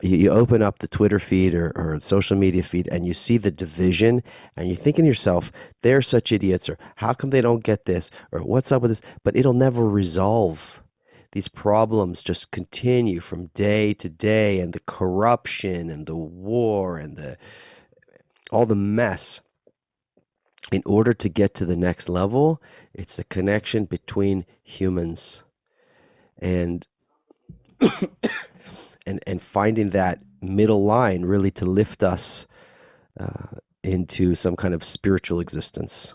You open up the Twitter feed or social media feed and you see the division and you're thinking to yourself, they're such idiots, or how come they don't get this, or what's up with this? But it'll never resolve. These problems just continue from day to day, and the corruption and the war and all the mess. In order to get to the next level, it's the connection between humans and and finding that middle line really to lift us into some kind of spiritual existence.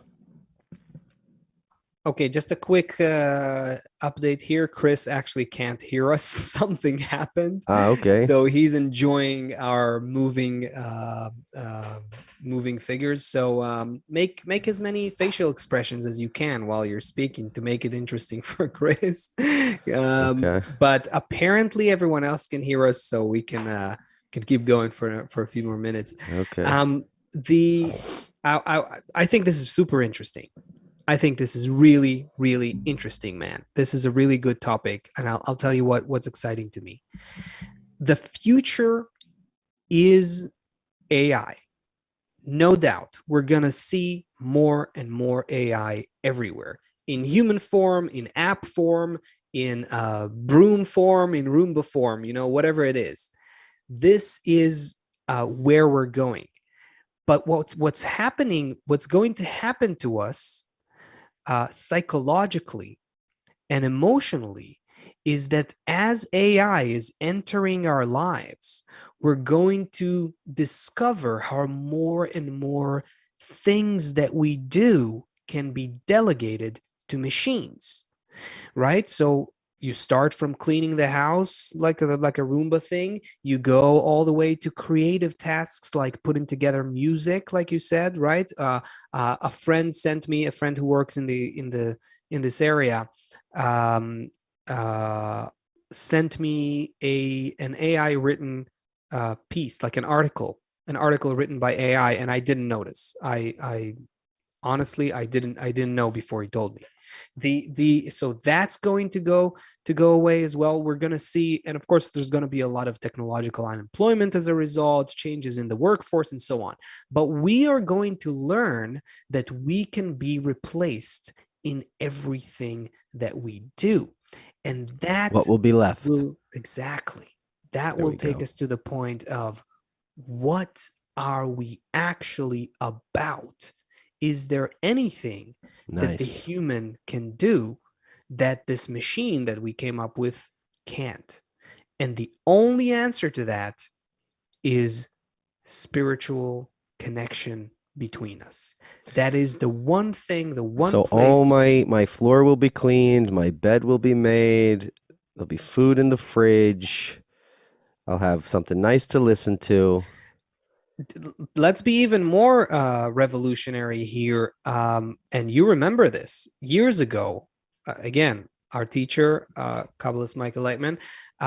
Okay, just a quick update here. Chris actually can't hear us. Something happened, Okay. so he's enjoying our moving figures. So make as many facial expressions as you can while you're speaking to make it interesting for Chris. Okay. But apparently everyone else can hear us, so we can keep going for a few more minutes. Okay. The I think this is super interesting. I think this is really, really interesting, man. This is a really good topic, and I'll tell you what's exciting to me. The future is AI. No doubt, we're gonna see more and more AI everywhere, in human form, in app form, in broom form, in Roomba form. Whatever it is. This is where we're going. But what's happening? What's going to happen to us? Psychologically and emotionally is that as AI is entering our lives, we're going to discover how more and more things that we do can be delegated to machines, right? So you start from cleaning the house like a Roomba thing. You go all the way to creative tasks like putting together music, like you said, right? A friend who works in this area, um, uh, sent me an AI written piece, like an article written by AI, and I didn't notice. I honestly I didn't know before he told me. The So that's going to go away as well. We're going to see, and of course there's going to be a lot of technological unemployment as a result, changes in the workforce and so on, but we are going to learn that we can be replaced in everything that we do, and What that will be left? will exactly that There will we take go. us to the point of what are we actually about? Is there anything that the Nice. human can do that this machine that we came up with can't? And the only answer to that is spiritual connection between us. That is the one thing, the one So all place. my floor will be cleaned, my bed will be made, there'll be food in the fridge. I'll have something nice to listen to. Let's be even more revolutionary here. And you remember this years ago. Again, our teacher, Kabbalist Michael Leitman,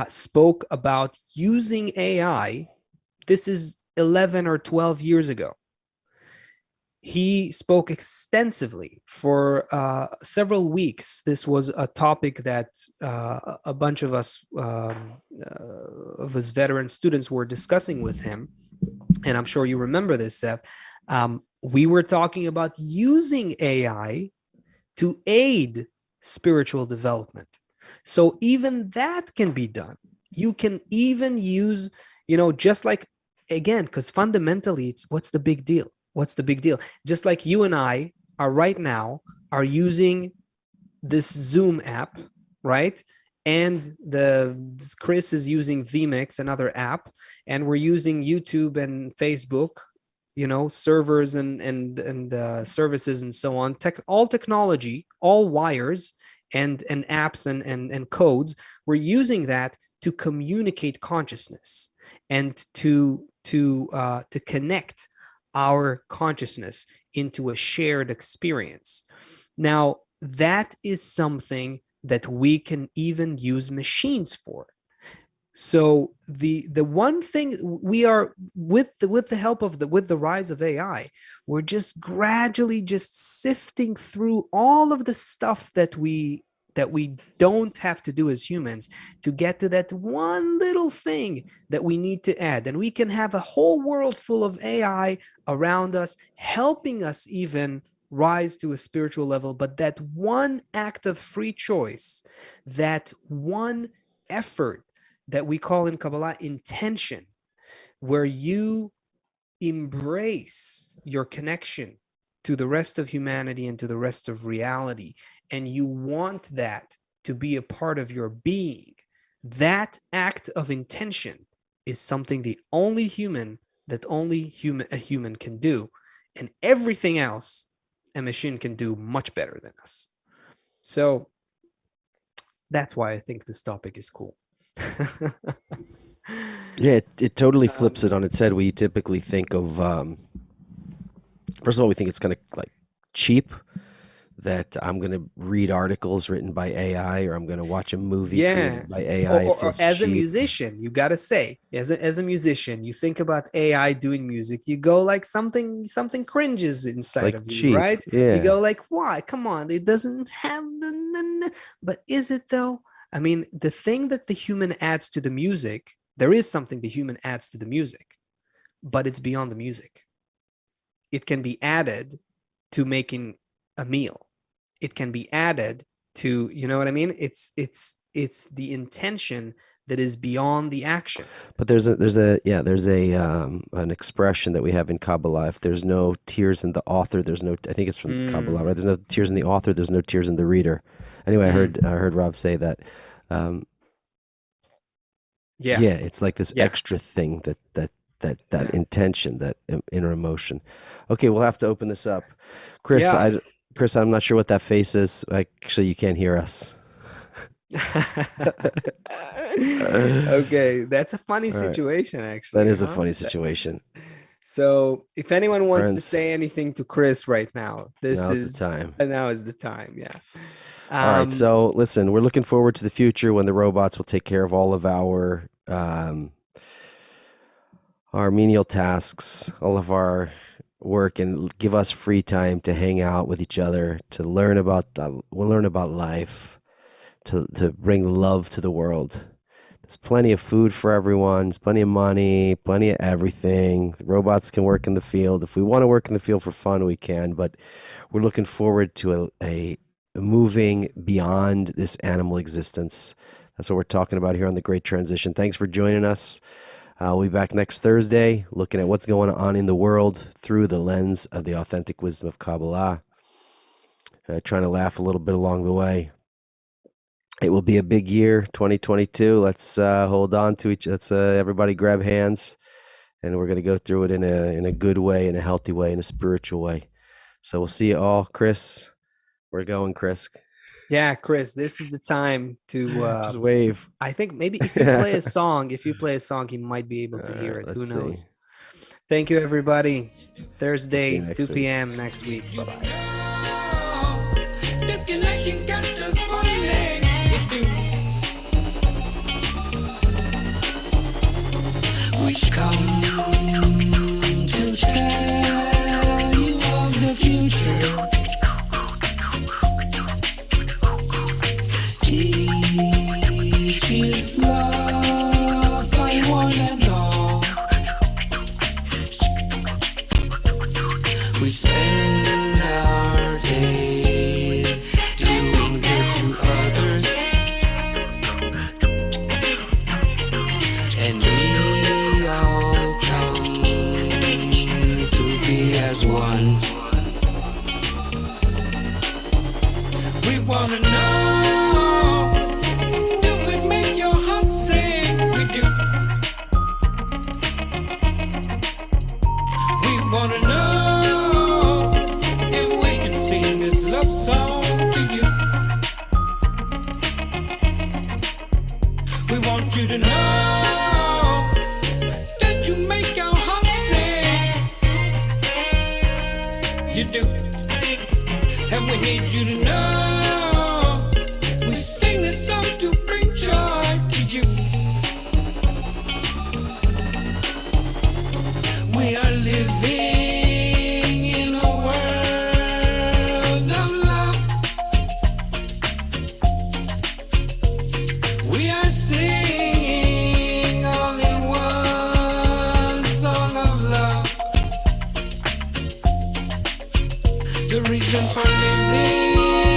spoke about using AI. This is 11 or 12 years ago. He spoke extensively for several weeks. This was a topic that a bunch of us, of his veteran students, were discussing with him. And I'm sure you remember this, Seth. We were talking about using AI to aid spiritual development. So even that can be done. You can even use, just like, again, because fundamentally, it's what's the big deal? What's the big deal? Just like you and I are right now are using this Zoom app, right? And the Chris is using vMix, another app, and we're using YouTube and Facebook servers and services and so on, all technology, all wires and apps and codes, we're using that to communicate consciousness and to connect our consciousness into a shared experience. Now, that is something that we can even use machines for. So the one thing we are, with the help of with the rise of AI, we're just gradually just sifting through all of the stuff that we don't have to do as humans to get to that one little thing that we need to add. And we can have a whole world full of AI around us, helping us even rise to a spiritual level. But that one act of free choice, that one effort that we call in Kabbalah intention, where you embrace your connection to the rest of humanity and to the rest of reality, and you want that to be a part of your being, that act of intention is something a human can do. And everything else a machine can do much better than us. So that's why I think this topic is cool. Yeah, it totally flips it on its head. We typically think of, first of all, we think it's kind of like cheap, that I'm going to read articles written by AI or I'm going to watch a movie created by AI. Or as a musician, you got to say, as a musician, you think about AI doing music, you go like something cringes inside like of cheap. You, right? Yeah. You go like, why? Come on, it doesn't have but is it though? I mean, the thing that the human adds to the music, there is something the human adds to the music, but it's beyond the music. It can be added to making a meal. It can be added to, you know what I mean? It's the intention that is beyond the action. But there's an expression that we have in Kabbalah. If there's no tears in the author, there's no, I think it's from Kabbalah, right? There's no tears in the author, there's no tears in the reader. Anyway, I heard Rav say that. Yeah, it's like this extra thing that intention, that inner emotion. Okay, we'll have to open this up. Chris, Chris, I'm not sure what that face is. Actually, you can't hear us. Okay, that's a funny situation, actually. That is a funny situation. So if anyone wants to say anything to Chris right now, now is the time. Now is the time, yeah. All right, so listen, we're looking forward to the future when the robots will take care of all of our menial tasks, all of our work, and give us free time to hang out with each other, to learn about life, to bring love to the world. There's plenty of food for everyone. There's plenty of money, plenty of everything. The robots can work in the field. If we want to work in the field for fun, we can. But we're looking forward to a moving beyond this animal existence. That's what we're talking about here on The Great Transition. Thanks for joining us. We'll be back next Thursday, looking at what's going on in the world through the lens of the authentic wisdom of Kabbalah. Trying to laugh a little bit along the way. It will be a big year, 2022. Let's hold on to let's everybody grab hands, and we're going to go through it in a good way, in a healthy way, in a spiritual way. So we'll see you all. Chris, we're going, Chris. Yeah, Chris, this is the time to just wave. I think maybe if you play a song, he might be able to hear it. Who knows? See. Thank you, everybody. Thursday, 2 p.m. next week. Bye-bye. Disconnection got us falling. We come to tell you of the future. Teach love by one and all. We spend our We want you to know that you make our hearts sing. You do. And we need you to know we sing this song to bring joy to you. We are living in a world of love. We are singing all in one song of love. The reason for living